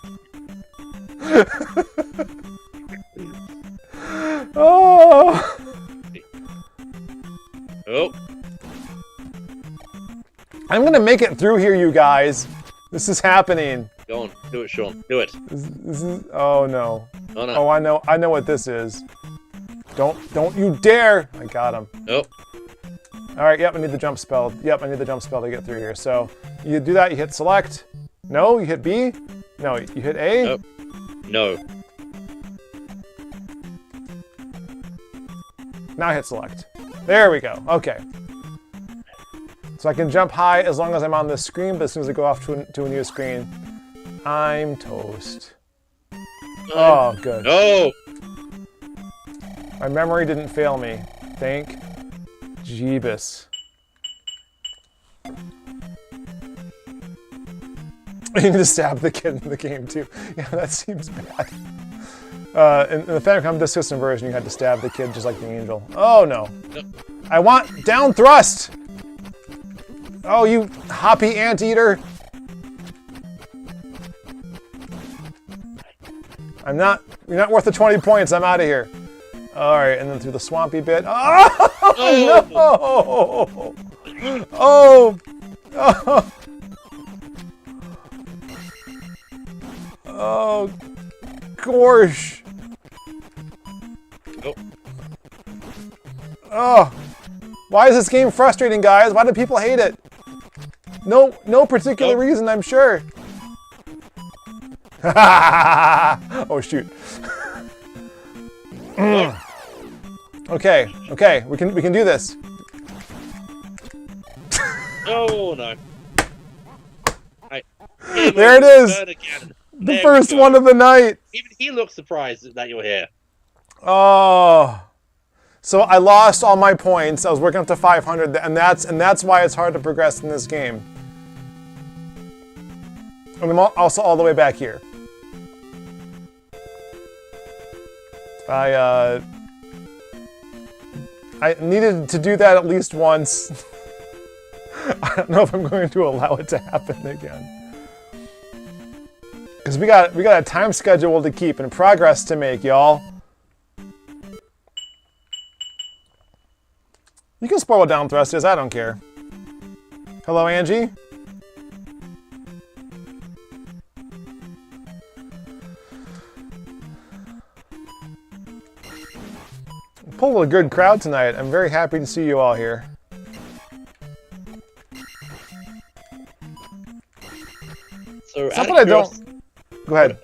Oh! Oh. I'm gonna make it through here, you guys. This is happening. Go on, do it, Sean. Do it. This is. Oh no. Oh no. Oh, I know what this is. Don't you dare! I got him. Oh. All right. Yep. I need the jump spell. Yep. I need the jump spell to get through here. So you do that. You hit select. No. You hit B. No. You hit A. Nope. No. Now hit select. There we go. Okay. So I can jump high as long as I'm on this screen, but as soon as I go off to a new screen, I'm toast. Oh, good. No! My memory didn't fail me. Thank Jeebus. You need to stab the kid in the game, too. Yeah, that seems bad. In the Famicom Disk System version, you had to stab the kid just like the angel. Oh, no. Nope. I want down thrust! Oh, you hoppy anteater! You're not worth the 20 points. I'm out of here. All right, and then through the swampy bit. Oh, no! Oh! Oh! Oh, gosh! Oh. Oh! Why is this game frustrating, guys? Why do people hate it? No particular reason, I'm sure. Oh shoot. Okay, we can do this. Oh no. There it is. The first one of the night. Even he looks surprised that you're here. Oh. So I lost all my points. I was working up to 500, and that's why it's hard to progress in this game. And I'm also all the way back here. I needed to do that at least once. I don't know if I'm going to allow it to happen again. Because we got a time schedule to keep and progress to make, y'all. You can spoil what down thrust is, I don't care. Hello, Angie? Pulled a good crowd tonight. I'm very happy to see you all here. So, Something I don't... Go ahead.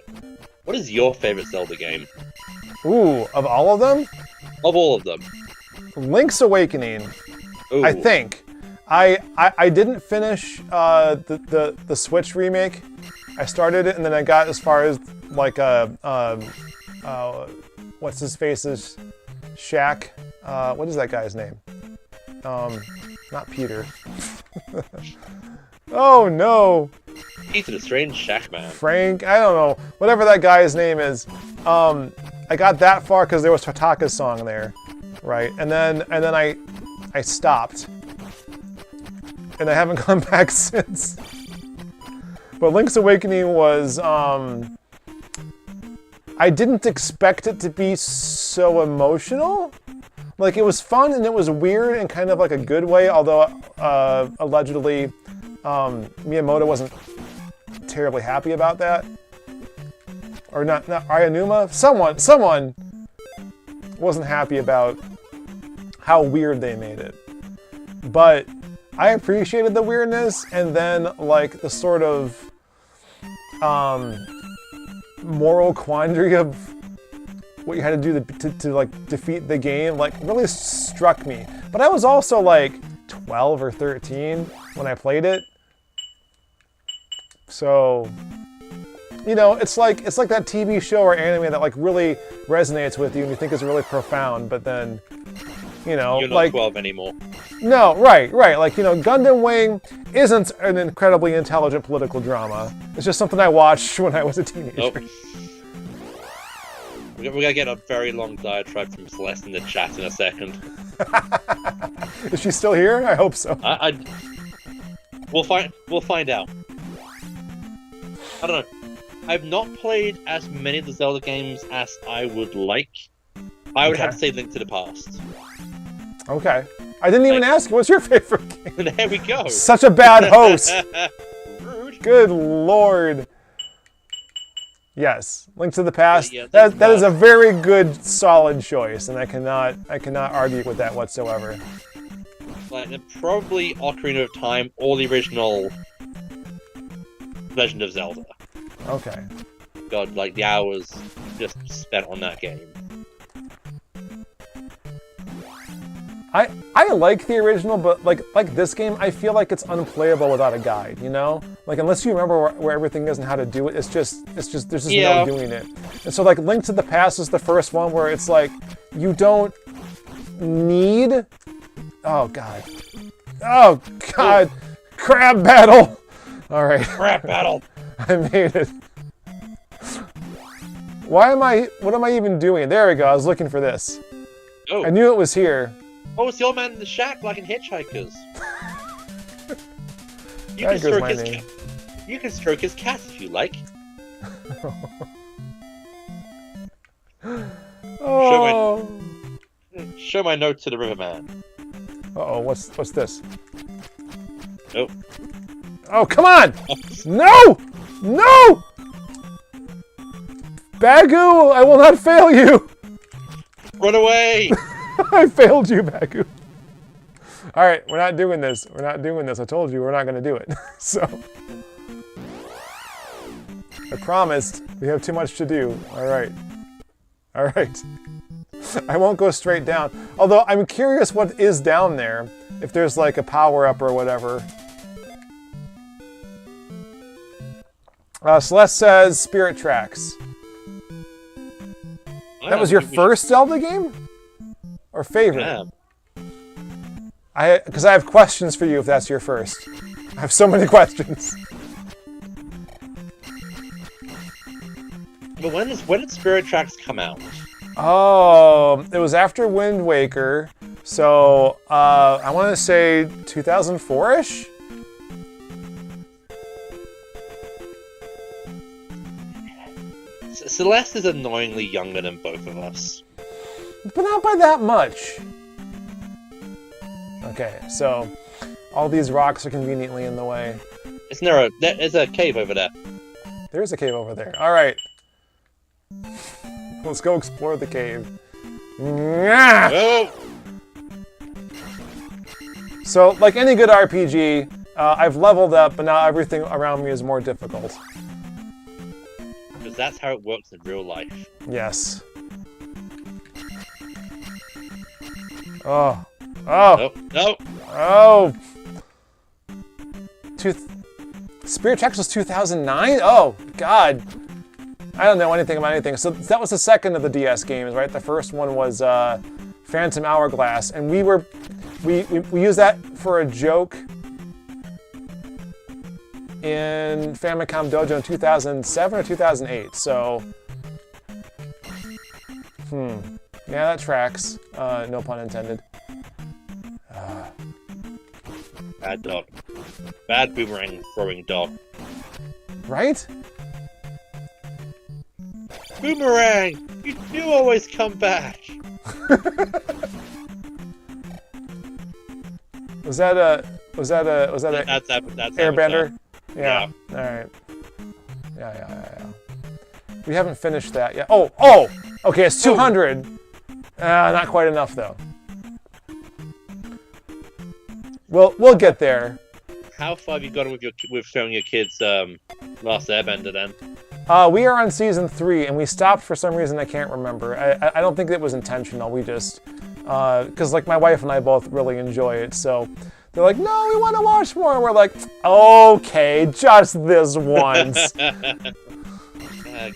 What is your favorite Zelda game? Ooh, of all of them? Of all of them. Link's Awakening, Ooh. I think. I didn't finish the Switch remake. I started it and then I got as far as like what's his face's Shaq. What is that guy's name? Not Peter. Oh no. He's a strange Shaq man. Frank, I don't know. Whatever that guy's name is. I got that far because there was Totaka's song there, right? And then I stopped. And I haven't gone back since. But Link's Awakening was, I didn't expect it to be so emotional. Like, it was fun and it was weird in kind of like a good way, although allegedly Miyamoto wasn't terribly happy about that. Or not Ayanuma? Someone wasn't happy about how weird they made it. But I appreciated the weirdness, and then like the sort of moral quandary of what you had to do to like defeat the game, like really struck me. But I was also like 12 or 13 when I played it, so you know, it's like that TV show or anime that like really resonates with you and you think is really profound, but then you know, you're not like 12 anymore. No, right. Like, you know, Gundam Wing isn't an incredibly intelligent political drama. It's just something I watched when I was a teenager. Nope. We're gonna get a very long diatribe from Celeste in the chat in a second. Is she still here? I hope so. We'll find out. I don't know. I've not played as many of the Zelda games as I would like. I would have to say Link to the Past. Okay. I didn't even ask you, what's your favorite game? There we go. Such a bad host. Rude. Good lord. Yes, Link to the Past. Yeah, that is a very good, solid choice, and I cannot argue with that whatsoever. Like, probably Ocarina of Time or the original Legend of Zelda. Okay. God, like the hours just spent on that game. I like the original, but like this game, I feel like it's unplayable without a guide, you know? Like, unless you remember where everything is and how to do it, it's just there's just no doing it. And so like Link to the Past is the first one where it's like, you don't need, oh god, crab battle. All right. Crab battle. I made it. What am I even doing? There we go, I was looking for this. Oh. I knew it was here. Oh, it's the old man in the shack, like in Hitchhikers. You can stroke his cat if you like. Oh. Show my note to the riverman. Uh-oh, what's this? Nope. Oh, come on! No! No! Bagu, I will not fail you! Run away! I failed you, Bagu. Alright, we're not doing this. We're not doing this. I told you we're not going to do it. So. I promised. We have too much to do. Alright. Alright. I won't go straight down. Although, I'm curious what is down there. If there's like a power-up or whatever. Celeste says Spirit Tracks. That was your first Zelda game? Or favorite? Yeah. Because I have questions for you if that's your first. I have so many questions. But when did Spirit Tracks come out? Oh, it was after Wind Waker. So, I want to say 2004-ish? Celeste is annoyingly younger than both of us. But not by that much. Okay, so all these rocks are conveniently in the way. There's a cave over there. There's a cave over there. All right. Let's go explore the cave. Oh! So, like any good RPG, I've leveled up, but now everything around me is more difficult. Because that's how it works in real life. Yes. Oh. Oh. No. Oh. Spirit Tracks was 2009? Oh, God. I don't know anything about anything. So that was the second of the DS games, right? The first one was Phantom Hourglass, and we used that for a joke in Famicom Dojo in 2007 or 2008. So, yeah, that tracks. No pun intended. Bad dog. Bad boomerang throwing dog. Right? Boomerang! You do always come back! Was that a That's airbender? Yeah. All right. Yeah. We haven't finished that yet. Oh! Okay, it's 200. Not quite enough though. We'll get there. How far have you gotten with showing your kids Last Airbender then? We are on season 3, and we stopped for some reason I can't remember. I don't think it was intentional. We just, because like my wife and I both really enjoy it, so they're like, no, we want to watch more. And we're like, okay, just this once.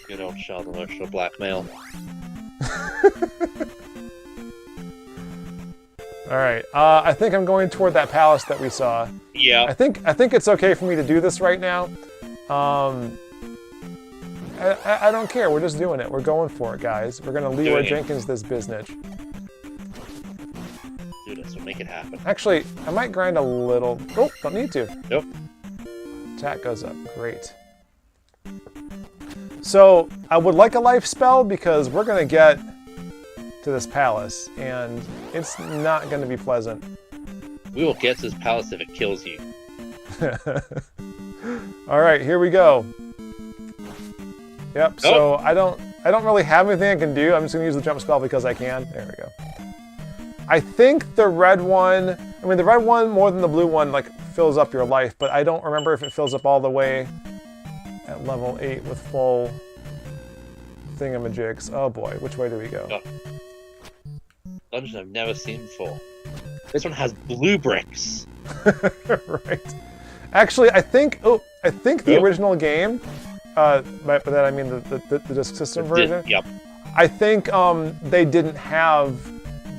Good old child emotional blackmail. All right, I think I'm going toward that palace that we saw. Yeah. I think it's okay for me to do this right now. I don't care. We're just doing it. We're going for it, guys. We're gonna Leroy Jenkins this business. Do this. We'll make it happen. Actually, I might grind a little. Oh, don't need to. Nope. Attack goes up. Great. So I would like a life spell because we're gonna get to this palace, and it's not gonna be pleasant. We will get to this palace if it kills you. All right, here we go. Yep. So I don't really have anything I can do. I'm just gonna use the jump spell because I can. There we go. I think the red one. I mean, the red one more than the blue one like fills up your life, but I don't remember if it fills up all the way at level 8 with full thingamajigs. Oh boy, which way do we go? Dungeon I've never seen before. This one has blue bricks. Right. Actually, I think the original game, by that I mean the disc system version. Yep. I think they didn't have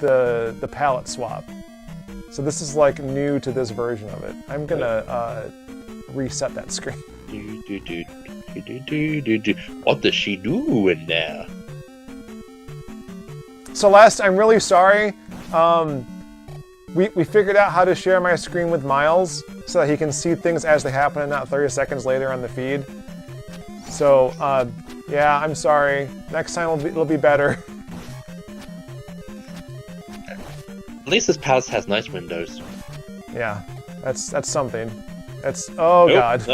the palette swap, so this is like new to this version of it. I'm gonna reset that screen. What does she do in there? So I'm really sorry. We figured out how to share my screen with Miles so that he can see things as they happen and not 30 seconds later on the feed. So, yeah, I'm sorry. Next time it'll be better. At least this palace has nice windows. Yeah, that's something. Oh nope, God.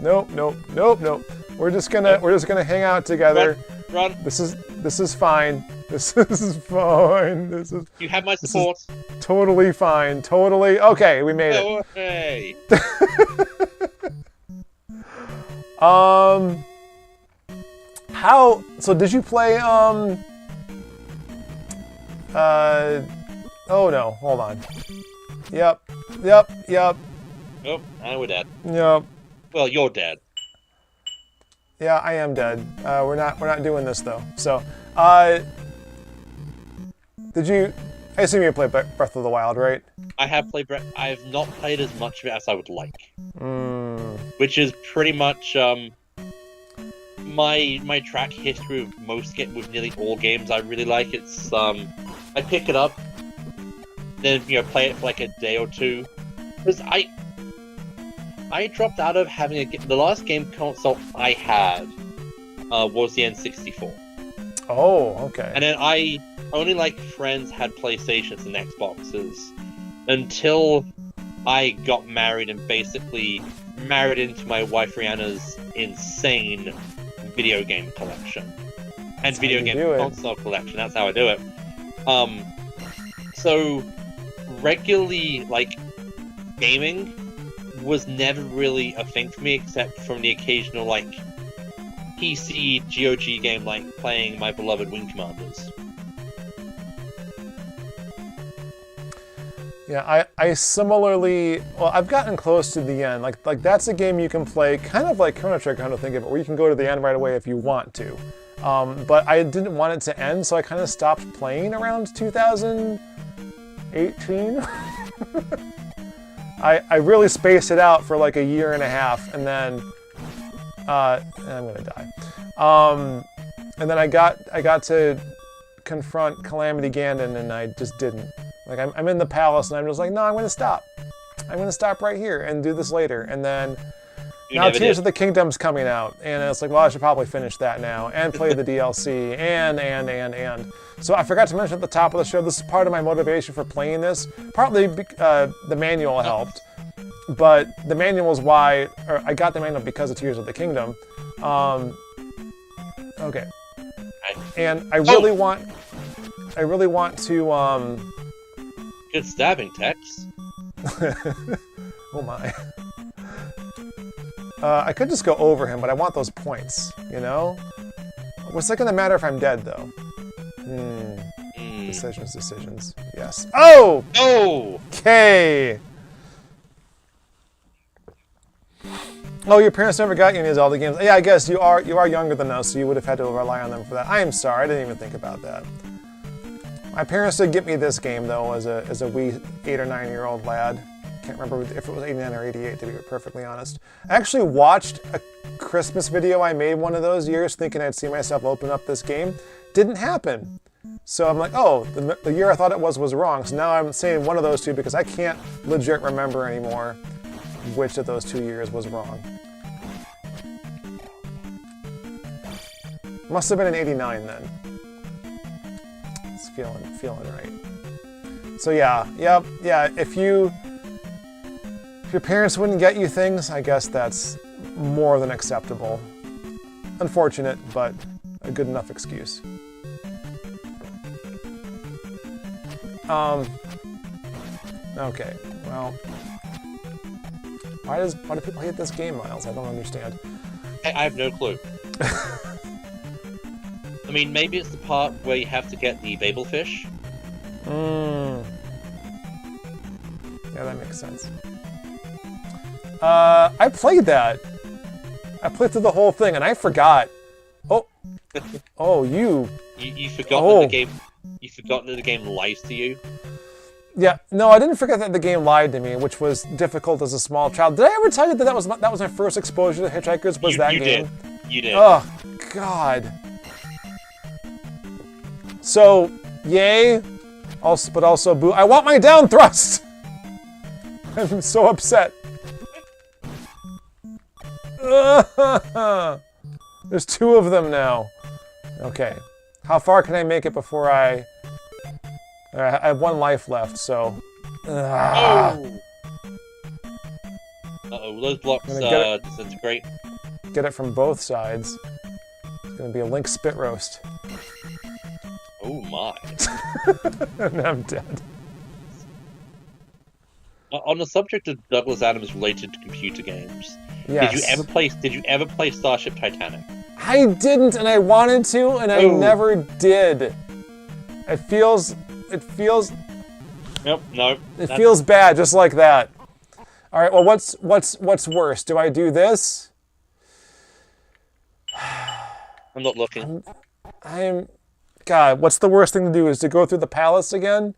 No. Nope. We're just gonna hang out together. Run. This is fine. This is fine. You have my support. Totally fine. Totally. Okay, we made it. Hey. How? So did you play? Oh no. Hold on. Yep. Oh, and we're dead. Yep. Well, you're dead. Yeah, I am dead. We're not doing this though. So, did you? I assume you played Breath of the Wild, right? I have played I have not played as much of it as I would like. Which is pretty much my track history with nearly all games I really like. It's I pick it up, then play it for like a day or two, because I dropped out of having the last game console I had was the N64. Oh, okay. And then I only friends had PlayStations and Xboxes until I got married and basically married into my wife Rihanna's insane video game collection and video game console collection. That's how I do it. So regularly gaming was never really a thing for me, except from the occasional PC GOG game playing my beloved Wing Commanders. Yeah, I similarly, well, I've gotten close to the end. Like that's a game you can play, kind of like Chrono Trigger, kind of think of it, where you can go to the end right away if you want to. But I didn't want it to end, so I kind of stopped playing around 2018. I really spaced it out for like a year and a half, and then I'm gonna die. And then I got to confront Calamity Ganon, and I just didn't. Like I'm in the palace, and I'm just like, no, I'm gonna stop. I'm gonna stop right here and do this later. And then now Tears of the Kingdom's coming out, and it's like, well, I should probably finish that now and play the DLC and. So I forgot to mention at the top of the show, this is part of my motivation for playing this. Partly the manual helped, but the manual is why, or I got the manual because of Tears of the Kingdom. Okay. And I really want to. Good stabbing, Tex. Oh my. I could just go over him, but I want those points, you know? What's it gonna matter if I'm dead, though? Decisions. Yes. Oh! Oh! Okay! Oh, your parents never got you any Zelda games. Yeah, I guess you are younger than us, so you would have had to rely on them for that. I am sorry, I didn't even think about that. My parents did get me this game, though, as a wee 8 or 9-year-old lad. Can't remember if it was 89 or 88, to be perfectly honest. I actually watched a Christmas video I made one of those years thinking I'd see myself open up this game. Didn't happen. So I'm like, oh, the year I thought it was wrong. So now I'm saying one of those two because I can't legit remember anymore which of those 2 years was wrong. Must have been in 89 then. It's feeling right. So yeah, if your parents wouldn't get you things, I guess that's more than acceptable. Unfortunate, but a good enough excuse. Okay, well, why do people hate this game, Miles? I don't understand. I have no clue. I mean, maybe it's the part where you have to get the Babel fish. Yeah, that makes sense. I played that. I played through the whole thing, and I forgot. Oh, you forgot that the game. You forgot that the game lies to you. Yeah, no, I didn't forget that the game lied to me, which was difficult as a small child. Did I ever tell you that was my first exposure to Hitchhikers? Was that game? You did. Oh God. So, yay, but also boo. I want my down thrust. I'm so upset. There's 2 of them now. Okay. How far can I make it before I have 1 life left, so... Uh-oh, those blocks disintegrate. Get it from both sides. It's gonna be a Link spit roast. Oh my. And I'm dead. On the subject of Douglas Adams related to computer games, yes. Did you ever play Starship Titanic? I didn't, and I wanted to, and I never did. It feels. Nope, no. It feels bad, just like that. All right. Well, what's worse? Do I do this? I'm not looking. God, what's the worst thing to do? Is to go through the palace again?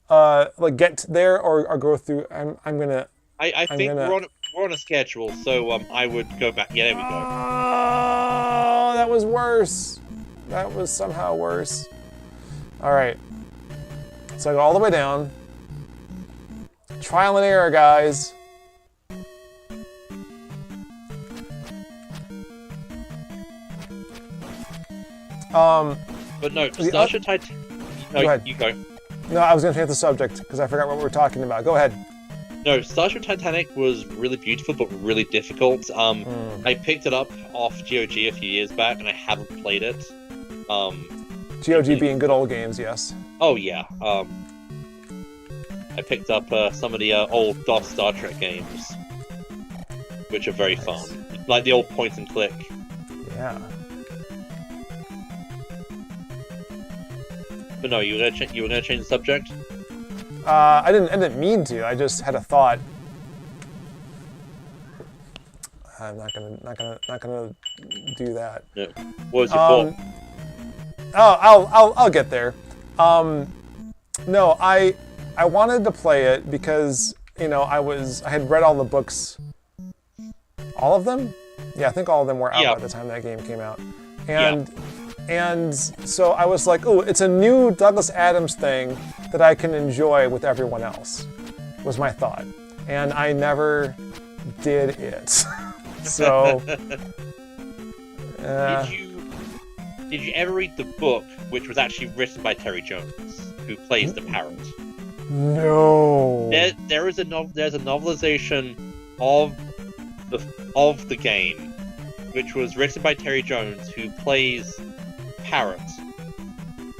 Like get there or go through. I'm gonna. I think we're on a schedule, so I would go back. Yeah, there we go. Oh, that was worse. That was somehow worse. All right. So I go all the way down. Trial and error, guys. But no, Starship Titanic. No, go ahead. You go. No, I was going to change the subject because I forgot what we were talking about. Go ahead. No, Starship Titanic was really beautiful but really difficult. I picked it up off GOG a few years back and I haven't played it. GOG being good old games, yes. Oh yeah. I picked up some of the old DOS Star Trek games, which are very fun, like the old point and click. Yeah. But no, you were gonna change the subject. I didn't mean to. I just had a thought. I'm not gonna do that. Yeah. What was your thought? I'll get there. No, I wanted to play it because I had read all the books. All of them? Yeah, I think all of them were out by the time that game came out. And so I was like, oh, it's a new Douglas Adams thing that I can enjoy with everyone else, was my thought. And I never did it. So... Did you ever read the book, which was actually written by Terry Jones, who plays the parrot? No. There's a novelization of the game, which was written by Terry Jones, who plays parrot.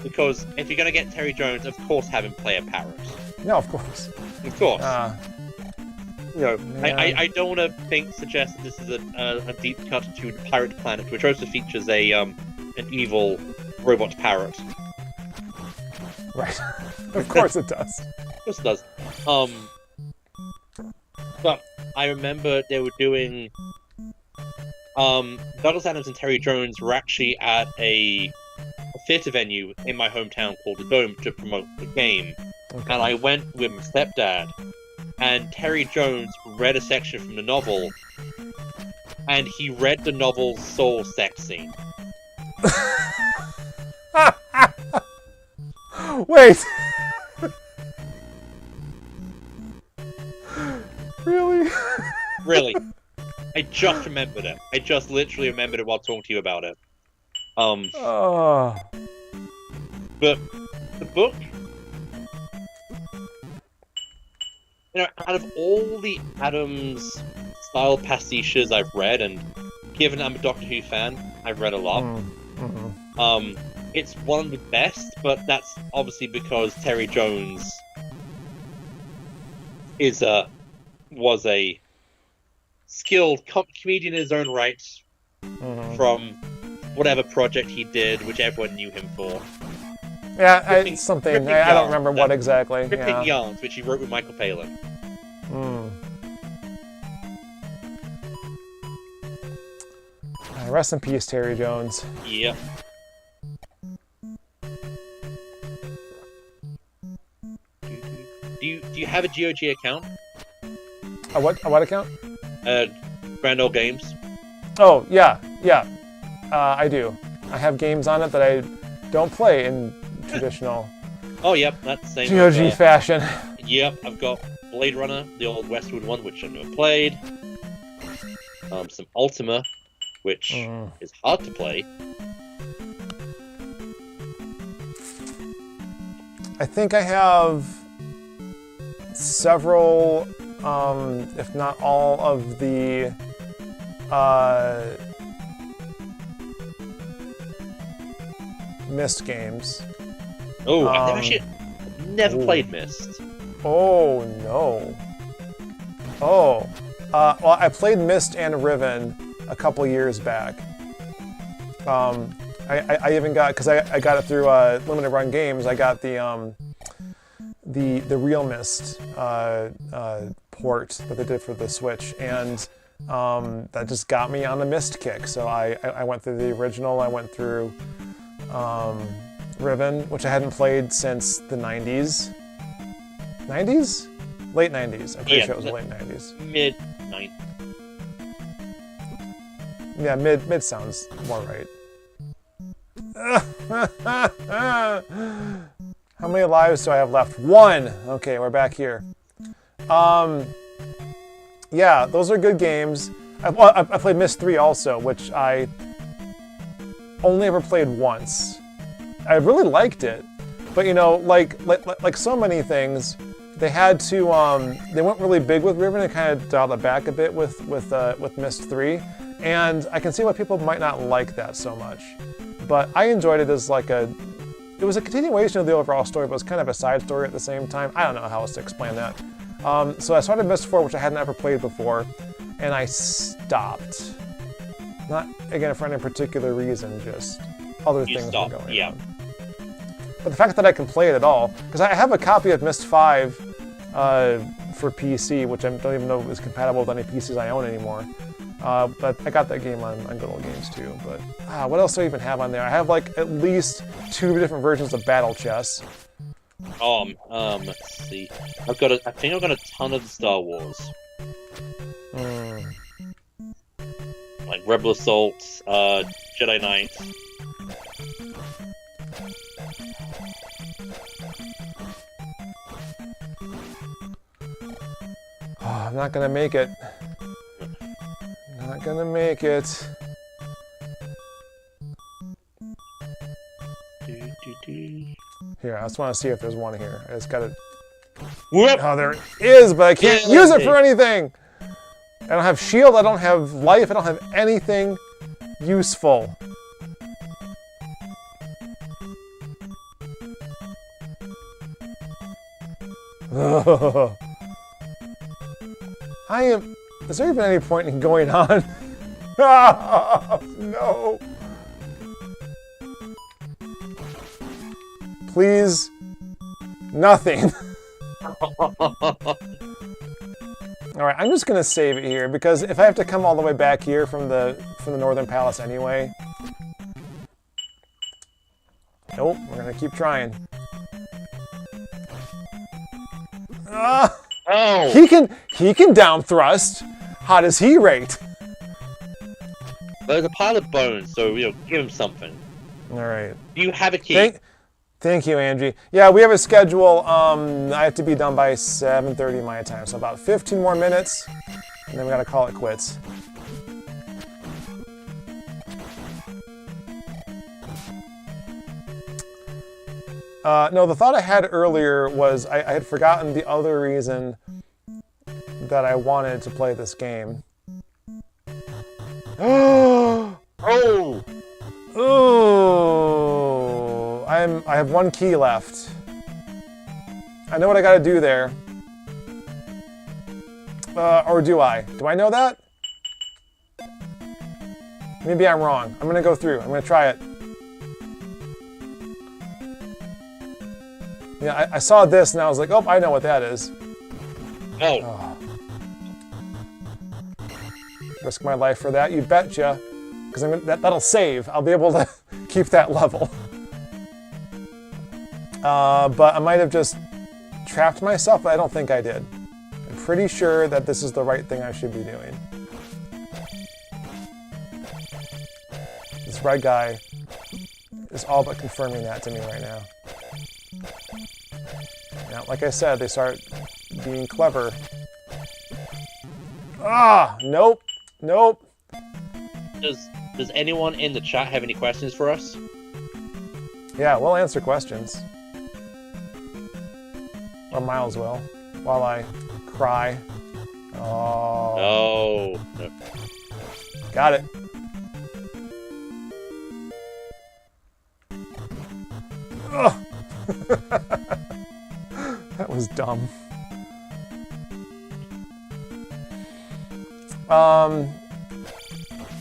Because if you're gonna get Terry Jones, of course have him play a parrot. No, of course. Of course. Yeah. I don't want to suggest that this is a deep cut to Pirate Planet, which also features an evil robot parrot. Right. Of course it does. Of course it does. But I remember they were doing... Douglas Adams and Terry Jones were actually at a theatre venue in my hometown called the Dome to promote the game. Okay. And I went with my stepdad, and Terry Jones read a section from the novel, and he read the novel's soul sex scene. Wait! Really? Really. I just remembered it. I just literally remembered it while talking to you about it. But the book, out of all the Adams style pastiches I've read, and given I'm a Doctor Who fan, I've read a lot. It's one of the best, but that's obviously because Terry Jones was a skilled comedian in his own right, from whatever project he did, which everyone knew him for. Yeah, it's something. I don't remember what exactly. Ripping Yarns, which he wrote with Michael Palin. Rest in peace, Terry Jones. Yep. Do you have a GOG account? A what account? Grand Old Games. Oh, yeah. I do. I have games on it that I don't play in traditional Oh, yep, that's the same. GOG fashion. Yep, I've got Blade Runner, the old Westwood one, which I've never played. Some Ultima, which is hard to play. I think I have several, if not all, of the Myst games. Oh, I've never played Myst. Oh, no. Oh. Well, I played Myst and Riven a couple years back. I even got, because I got it through Limited Run Games, I got the Real Myst port that they did for the Switch, and that just got me on the Myst kick. So I went through the original, I went through Riven, which I hadn't played since the 90s. 90s? Late 90s. I'm pretty sure it was the late 90s. Mid-90s. Yeah, mid sounds more right. How many lives do I have left? 1! Okay, we're back here. Yeah, those are good games. I played Myst 3 also, which I only ever played once. I really liked it, but like so many things, they had to they went really big with Riven and kind of dialed it back a bit with Myst 3, and I can see why people might not like that so much. But I enjoyed it as it was a continuation of the overall story, but it was kind of a side story at the same time. I don't know how else to explain that. So I started Myst 4, which I hadn't ever played before, and I stopped. Not, again, for any particular reason, just other things were going on. But the fact that I can play it at all, because I have a copy of Myst 5 for PC, which I don't even know is compatible with any PCs I own anymore. But I got that game on Good Old Games too. But what else do I even have on there? I have like at least 2 different versions of Battle Chess. Let's see. I think I've got a ton of Star Wars. Like Rebel Assault, Jedi Knight. Oh, I'm not gonna make it. Not gonna make it. Here, I just want to see if there's one here. I just gotta... Whoop! Oh, there is, but I can't use it for anything! I don't have shield, I don't have life, I don't have anything useful. Ugh. Is there even any point in going on? Oh, no! Please, nothing. Alright, I'm just gonna save it here, because if I have to come all the way back here from the Northern Palace anyway... Nope, we're gonna keep trying. Oh! He can down thrust. How does he rate? There's a pile of bones, so give him something. Alright. You have a key. Thank you, Angie. Yeah, we have a schedule. I have to be done by 7:30 my time, so about 15 more minutes, and then we gotta call it quits. No, the thought I had earlier was I had forgotten the other reason that I wanted to play this game. Oh! Ooh! I have 1 key left. I know what I gotta do there. Or do I? Do I know that? Maybe I'm wrong. I'm gonna go through. I'm gonna try it. Yeah, I saw this and I was like, oh, I know what that is. Oh. Risk my life for that, you betcha. Because that'll save. I'll be able to keep that level. But I might have just trapped myself, but I don't think I did. I'm pretty sure that this is the right thing I should be doing. This red guy is all but confirming that to me right now. Now, like I said, they start being clever. Nope. Nope. Does anyone in the chat have any questions for us? Yeah, we'll answer questions. Or Miles will, while I cry. Oh. No. Got it. Ugh. That was dumb.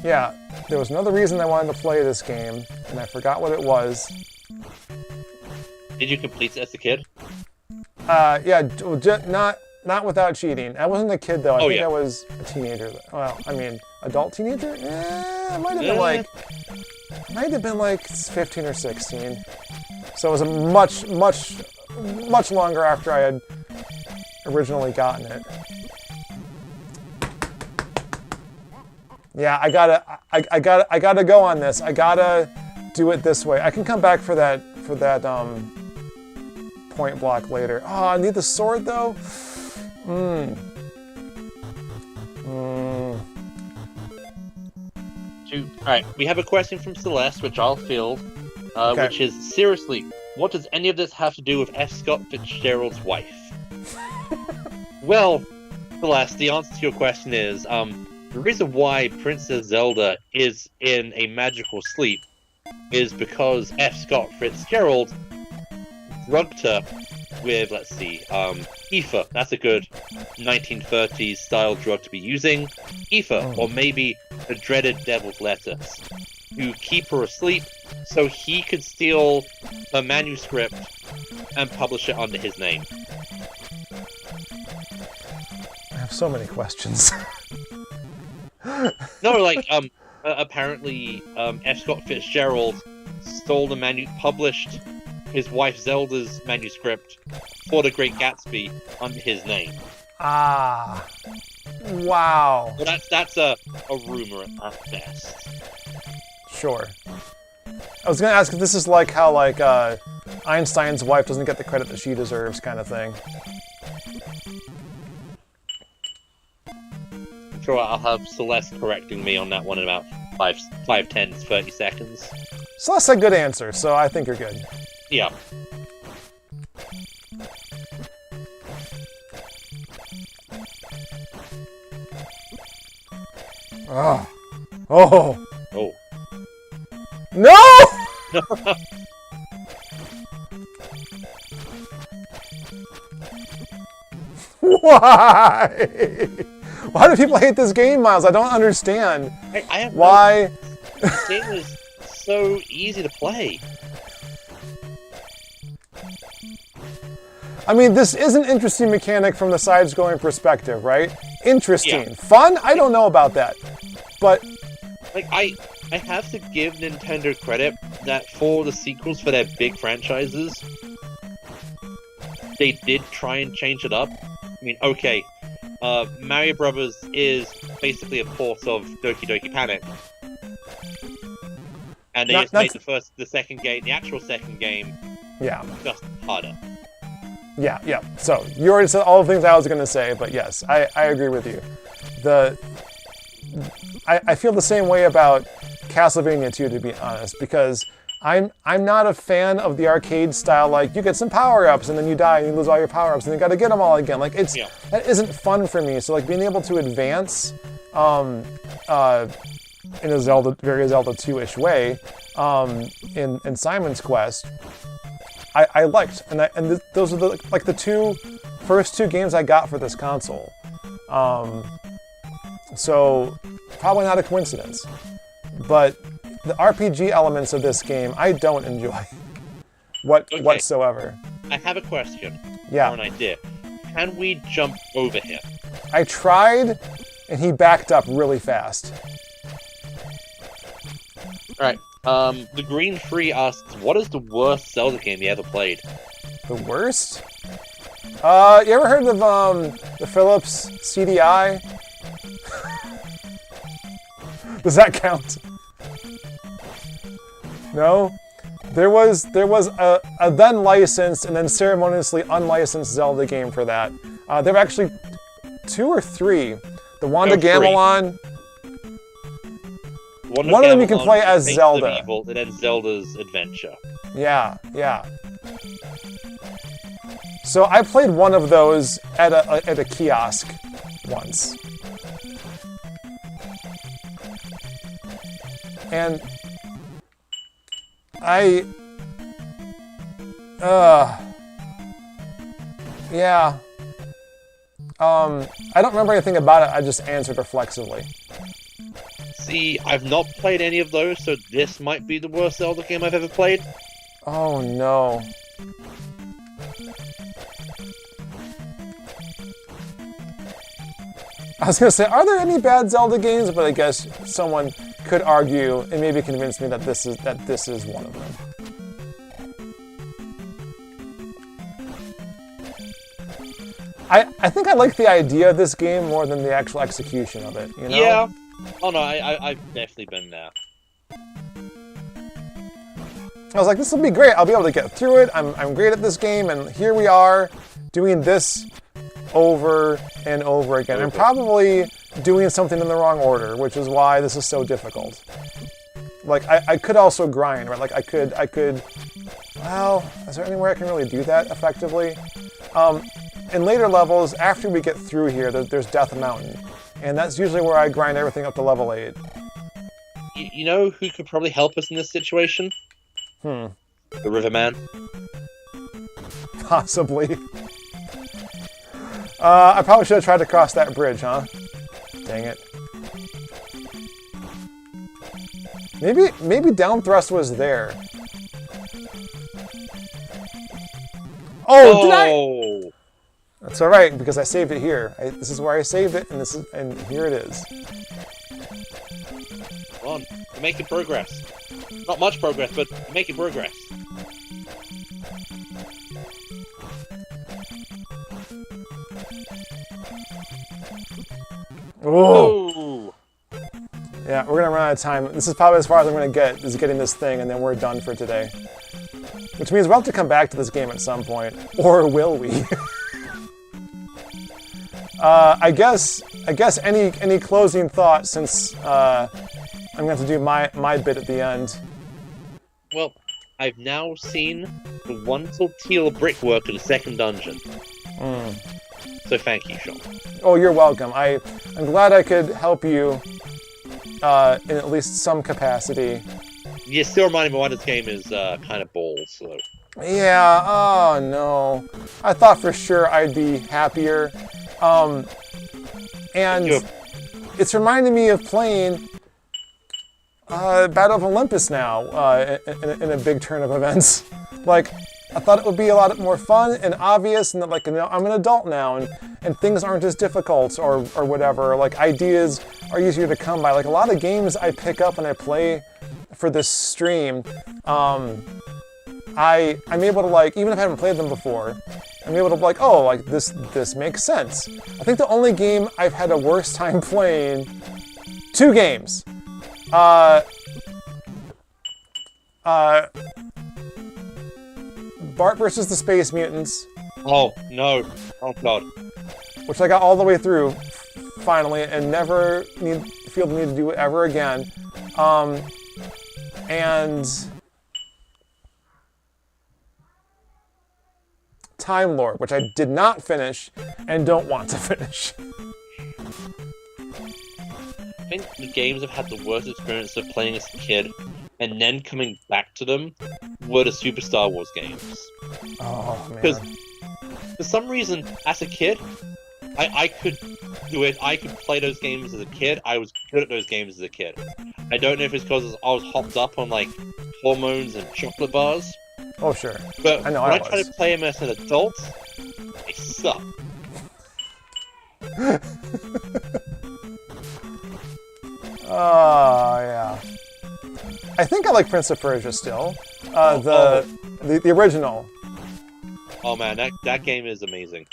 Yeah, there was another reason I wanted to play this game, and I forgot what it was. Did you complete it as a kid? Yeah, not without cheating. I wasn't a kid though. I think I was a teenager. Well, I mean, adult teenager? It might have been like 15 or 16. So it was a much longer after I had originally gotten it. Yeah, I gotta go on this. I gotta do it this way. I can come back for that point block later. Oh, I need the sword though. Alright, we have a question from Celeste, which I'll field, which is, seriously, what does any of this have to do with F. Scott Fitzgerald's wife? Well, Celeste, the answer to your question is, the reason why Princess Zelda is in a magical sleep is because F. Scott Fitzgerald drugged her with, let's see, ether. That's a good 1930s style drug to be using. Ether, or maybe the dreaded devil's lettuce. to keep her asleep so he could steal her manuscript and publish it under his name. I have so many questions. No, like, apparently, F. Scott Fitzgerald stole published his wife Zelda's manuscript for The Great Gatsby under his name. Ah. Wow. Well, that's a rumor at best. Sure. I was going to ask if this is like how, like, Einstein's wife doesn't get the credit that she deserves kind of thing. I'm sure I'll have Celeste correcting me on that one in about 5, 10, 30 seconds. So that's a good answer, so I think you're good. Yeah. Oh. Oh. Oh. No! Why? Why do people hate this game, Miles? I don't understand. I have why. This game is so easy to play. I mean, this is an interesting mechanic from the side-scrolling perspective, right? Interesting. Yeah. Fun? I don't know about that. But like, I have to give Nintendo credit that for the sequels for their big franchises, they did try and change it up. I mean, okay, Mario Brothers is basically a port of Doki Doki Panic, and they just made the second game, the actual second game, just harder. Yeah, yeah. So you already said all the things I was going to say, but yes, I agree with you. I feel the same way about Castlevania 2, to be honest, because I'm not a fan of the arcade style, like, you get some power-ups and then you die and you lose all your power-ups and you gotta get them all again. Like, that isn't fun for me. So, like, being able to advance in a very Zelda 2-ish way in Simon's Quest, I liked. And those are the first two games I got for this console. So, probably not a coincidence. But the RPG elements of this game, I don't enjoy whatsoever. I have a question. Yeah. Or an idea. Can we jump over him? I tried, and he backed up really fast. Alright. The Green Free asks, what is the worst Zelda game you ever played? The worst? You ever heard of the Philips CDI? Does that count? No? There was a then licensed and then ceremoniously unlicensed Zelda game for that. There were actually 2 or 3. The Wanda Gamelon. One of them you can play as Zelda. Evil, and then Zelda's Adventure. Yeah, yeah. So I played one of those at a kiosk once. And yeah. I don't remember anything about it, I just answered reflexively. See, I've not played any of those, so this might be the worst Zelda game I've ever played. Oh no. I was gonna say, are there any bad Zelda games? But I guess someone could argue and maybe convince me that this is one of them. I think I like the idea of this game more than the actual execution of it, you know? Yeah. Oh no, I've definitely been there. I was like, this will be great. I'll be able to get through it. I'm great at this game, and here we are doing this over and over again. I'm probably doing something in the wrong order, which is why this is so difficult. Like, I could also grind, right? Like, I could, well, is there anywhere I can really do that effectively? In later levels, after we get through here, there's Death Mountain. And that's usually where I grind everything up to level 8. You know who could probably help us in this situation? The Riverman. Possibly. I probably should have tried to cross that bridge, huh? Dang it. Maybe down thrust was there. Oh, did I? That's all right because I saved it here. This is where I saved it, and here it is. Come on, you're making progress. Not much progress, but you're making progress. Oh. Yeah, we're gonna run out of time. This is probably as far as I'm gonna get, is getting this thing, and then we're done for today. Which means we'll have to come back to this game at some point. Or will we? I guess any closing thoughts, since I'm gonna have to do my bit at the end. Well, I've now seen the wonderful teal brickwork of the second dungeon. So thank you, Sean. Oh, you're welcome. I'm glad I could help you in at least some capacity. You still reminding me why this game is kind of balls. So. Yeah. Oh no. I thought for sure I'd be happier. And it's reminding me of playing Battle of Olympus now in a big turn of events. Like, I thought it would be a lot more fun and obvious, and that, like, you know, I'm an adult now, and things aren't as difficult or whatever. Like, ideas are easier to come by. Like, a lot of games I pick up and I play for this stream, I'm able to, like, even if I haven't played them before, I'm able to be like, oh, like, this makes sense. I think the only game I've had a worse time playing, 2 games. Bart versus the Space Mutants. Oh, no. Oh, God. Which I got all the way through, finally, and never feel the need to do it ever again. And Time Lord, which I did not finish and don't want to finish. I think the games I've had the worst experience of playing as a kid and then coming back to them were the Super Star Wars games. Oh, man. Because for some reason, as a kid, I could do it. I could play those games as a kid. I was good at those games as a kid. I don't know if it's because I was hopped up on, like, hormones and chocolate bars. Oh, sure. But I know when I I try to play them as an adult, they suck. Oh, yeah. I think I like Prince of Persia still. The original. Oh man, that game is amazing.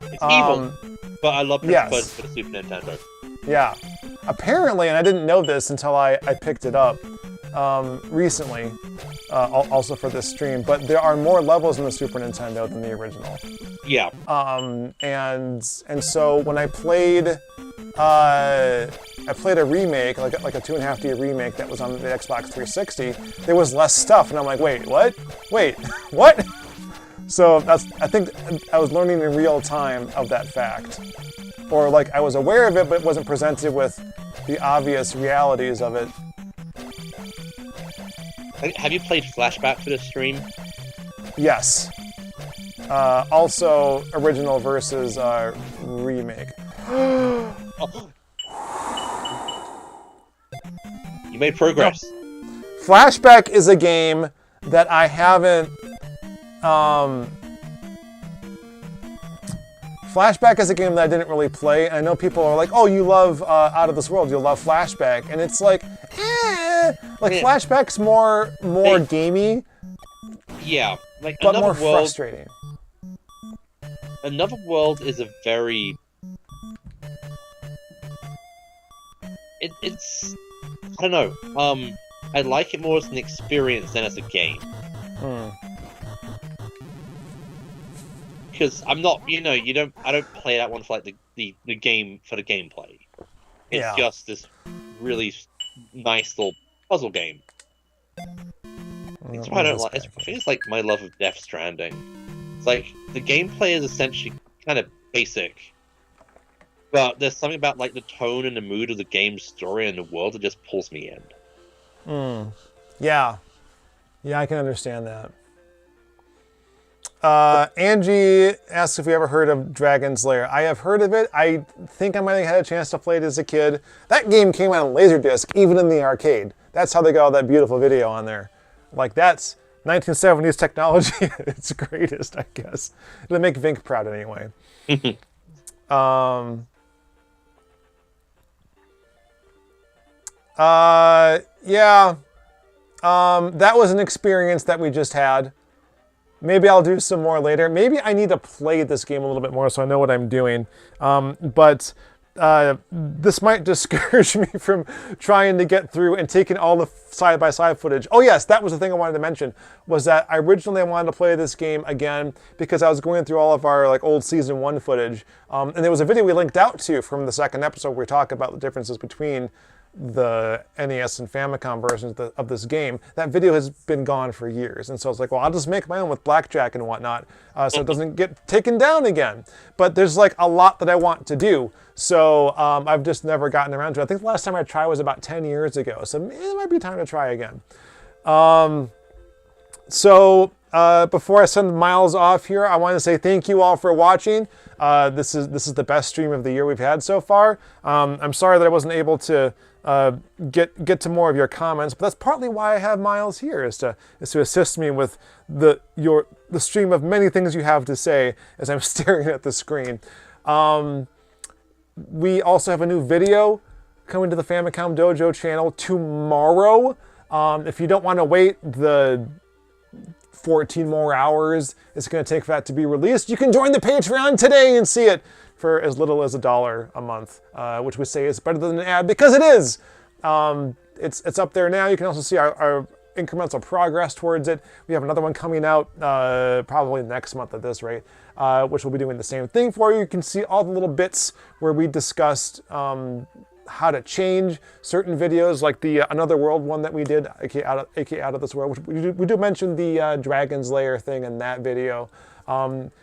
It's evil, but I love Prince of Persia for the Super Nintendo. Yeah. Apparently, and I didn't know this until I picked it up recently, also for this stream, but there are more levels in the Super Nintendo than the original. Yeah. And so when I played a remake, like a 2.5D remake that was on the Xbox 360, there was less stuff, and I'm like, wait, what? Wait, what? So I think I was learning in real time of that fact. Or like I was aware of it, but wasn't presented with the obvious realities of it. Have you played Flashback for this stream? Yes. Also, original versus remake. You made progress. Flashback is a game that I haven't... Flashback is a game that I didn't really play. I know people are like, oh, you love Out of This World, you'll love Flashback. And it's like, Like, Flashback's more gamey. Yeah. Like, but more frustrating. Another World is a very... It's... I don't know. I like it more as an experience than as a game. Because I'm not, I don't play that one for like the game for the gameplay. It's just this really nice little puzzle game. It's why I don't like. I think it's like my love of Death Stranding. It's like the gameplay is essentially kind of basic, but there's something about like the tone and the mood of the game's story and the world that just pulls me in. Yeah, I can understand that. Angie asks if we ever heard of Dragon's Lair. I have heard of it. I think I might have had a chance to play it as a kid. That game came out on Laserdisc, even in the arcade. That's how they got all that beautiful video on there. Like, that's 1970s technology at its greatest, I guess. It'll make Vink proud anyway. Yeah. That was an experience that we just had. Maybe I'll do some more later. Maybe I need to play this game a little bit more so I know what I'm doing. But this might discourage me from trying to get through and taking all the side-by-side footage. Oh yes, that was the thing I wanted to mention, was that originally I wanted to play this game again because I was going through all of our like old Season 1 footage. And there was a video we linked out to from the second episode where we talk about the differences between the NES and Famicom versions of this game. That video has been gone for years, and so I was like, well, I'll just make my own with blackjack and whatnot, so it doesn't get taken down again. But there's like a lot that I want to do, so I've just never gotten around to it. I think the last time I tried was about 10 years ago, so it might be time to try again. Before I send Miles off here, I want to say thank you all for watching. This is the best stream of the year we've had so far. I'm sorry that I wasn't able to get to more of your comments, but that's partly why I have Miles here, is to assist me with the stream of many things you have to say as I'm staring at the screen. We also have a new video coming to the Famicom Dojo channel tomorrow. If you don't want to wait the 14 more hours it's going to take for that to be released, you can join the Patreon today and see it for as little as $1 a month, which we say is better than an ad, because it is. It's up there now. You can also see our incremental progress towards it. We have another one coming out probably next month at this rate, which we'll be doing the same thing for you. You can see all the little bits where we discussed how to change certain videos, like the Another World one that we did, aka Out of This World, which we do mention the Dragon's Lair thing in that video.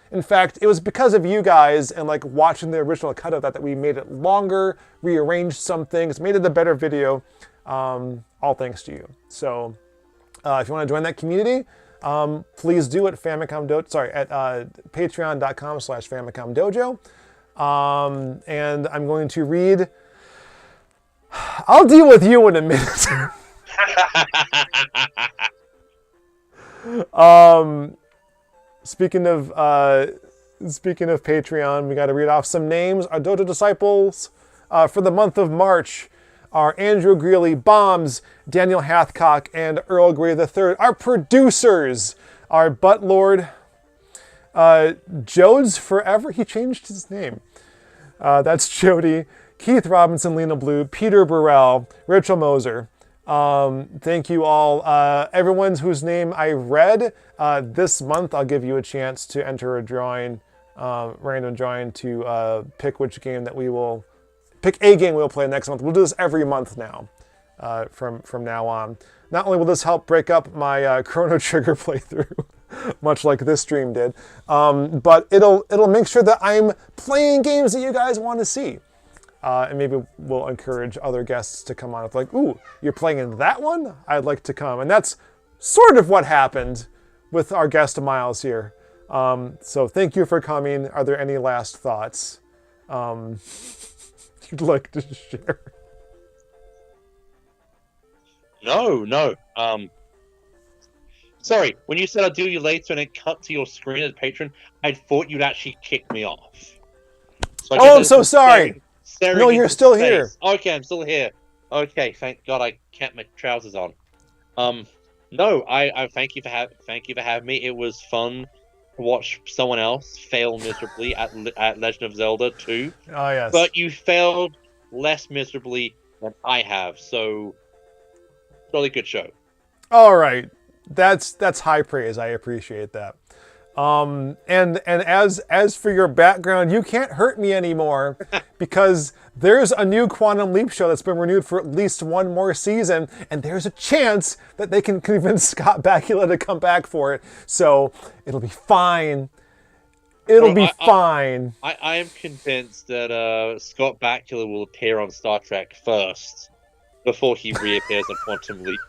In fact, it was because of you guys and like watching the original cut of that we made it longer, rearranged some things, made it a better video, all thanks to you. So if you want to join that community, please do at patreon.com/FamicomDojo. And I'm going to read. I'll deal with you in a minute. Speaking of Patreon, we got to read off some names. Our Dojo disciples for the month of March are Andrew Greeley, Bombs, Daniel Hathcock, and Earl Grey III. Our producers are Buttlord, Jodes Forever. He changed his name. That's Jody. Keith Robinson, Lena Blue, Peter Burrell, Rachel Moser. Thank you all. Everyone whose name I read, this month I'll give you a chance to enter a drawing, random drawing, to pick which game that we will, pick a game we'll play next month. We'll do this every month now, from now on. Not only will this help break up my Chrono Trigger playthrough, much like this stream did, but it'll make sure that I'm playing games that you guys want to see. And maybe we'll encourage other guests to come on. It's like, ooh, you're playing in that one? I'd like to come. And that's sort of what happened with our guest Miles here. So thank you for coming. Are there any last thoughts you'd like to share? No. Sorry, when you said I'll do you later and it cut to your screen as a patron, I thought you'd actually kick me off. So I'm so sorry. No, you're still here. Okay, I'm still here. Okay, thank God I kept my trousers on. No, I thank you for having me. It was fun to watch someone else fail miserably at Legend of Zelda 2. Oh yes. But you failed less miserably than I have, so really good show. All right, that's high praise. I appreciate that. And as for your background, you can't hurt me anymore because there's a new Quantum Leap show that's been renewed for at least one more season, and there's a chance that they can convince Scott Bakula to come back for it. So it'll be fine. It'll be fine. I am convinced that Scott Bakula will appear on Star Trek first before he reappears on Quantum Leap.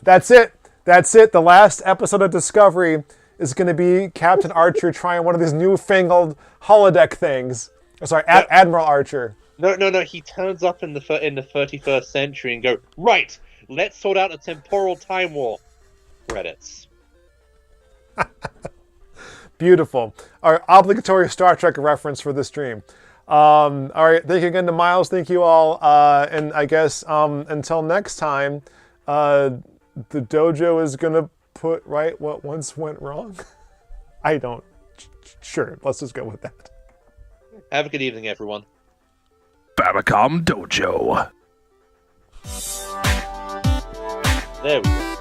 That's it. That's it. The last episode of Discovery is going to be Captain Archer trying one of these newfangled holodeck things. Oh, sorry, Admiral Archer. No. He turns up in the 31st century and go, right. Let's sort out a temporal time war. Credits. Beautiful. Our obligatory Star Trek reference for the stream. All right, thank you again to Miles. Thank you all. And I guess until next time, the dojo is going to put right what once went wrong. I don't. Sure, let's just go with that. Have a good evening, everyone. Famicom Dojo. There we go.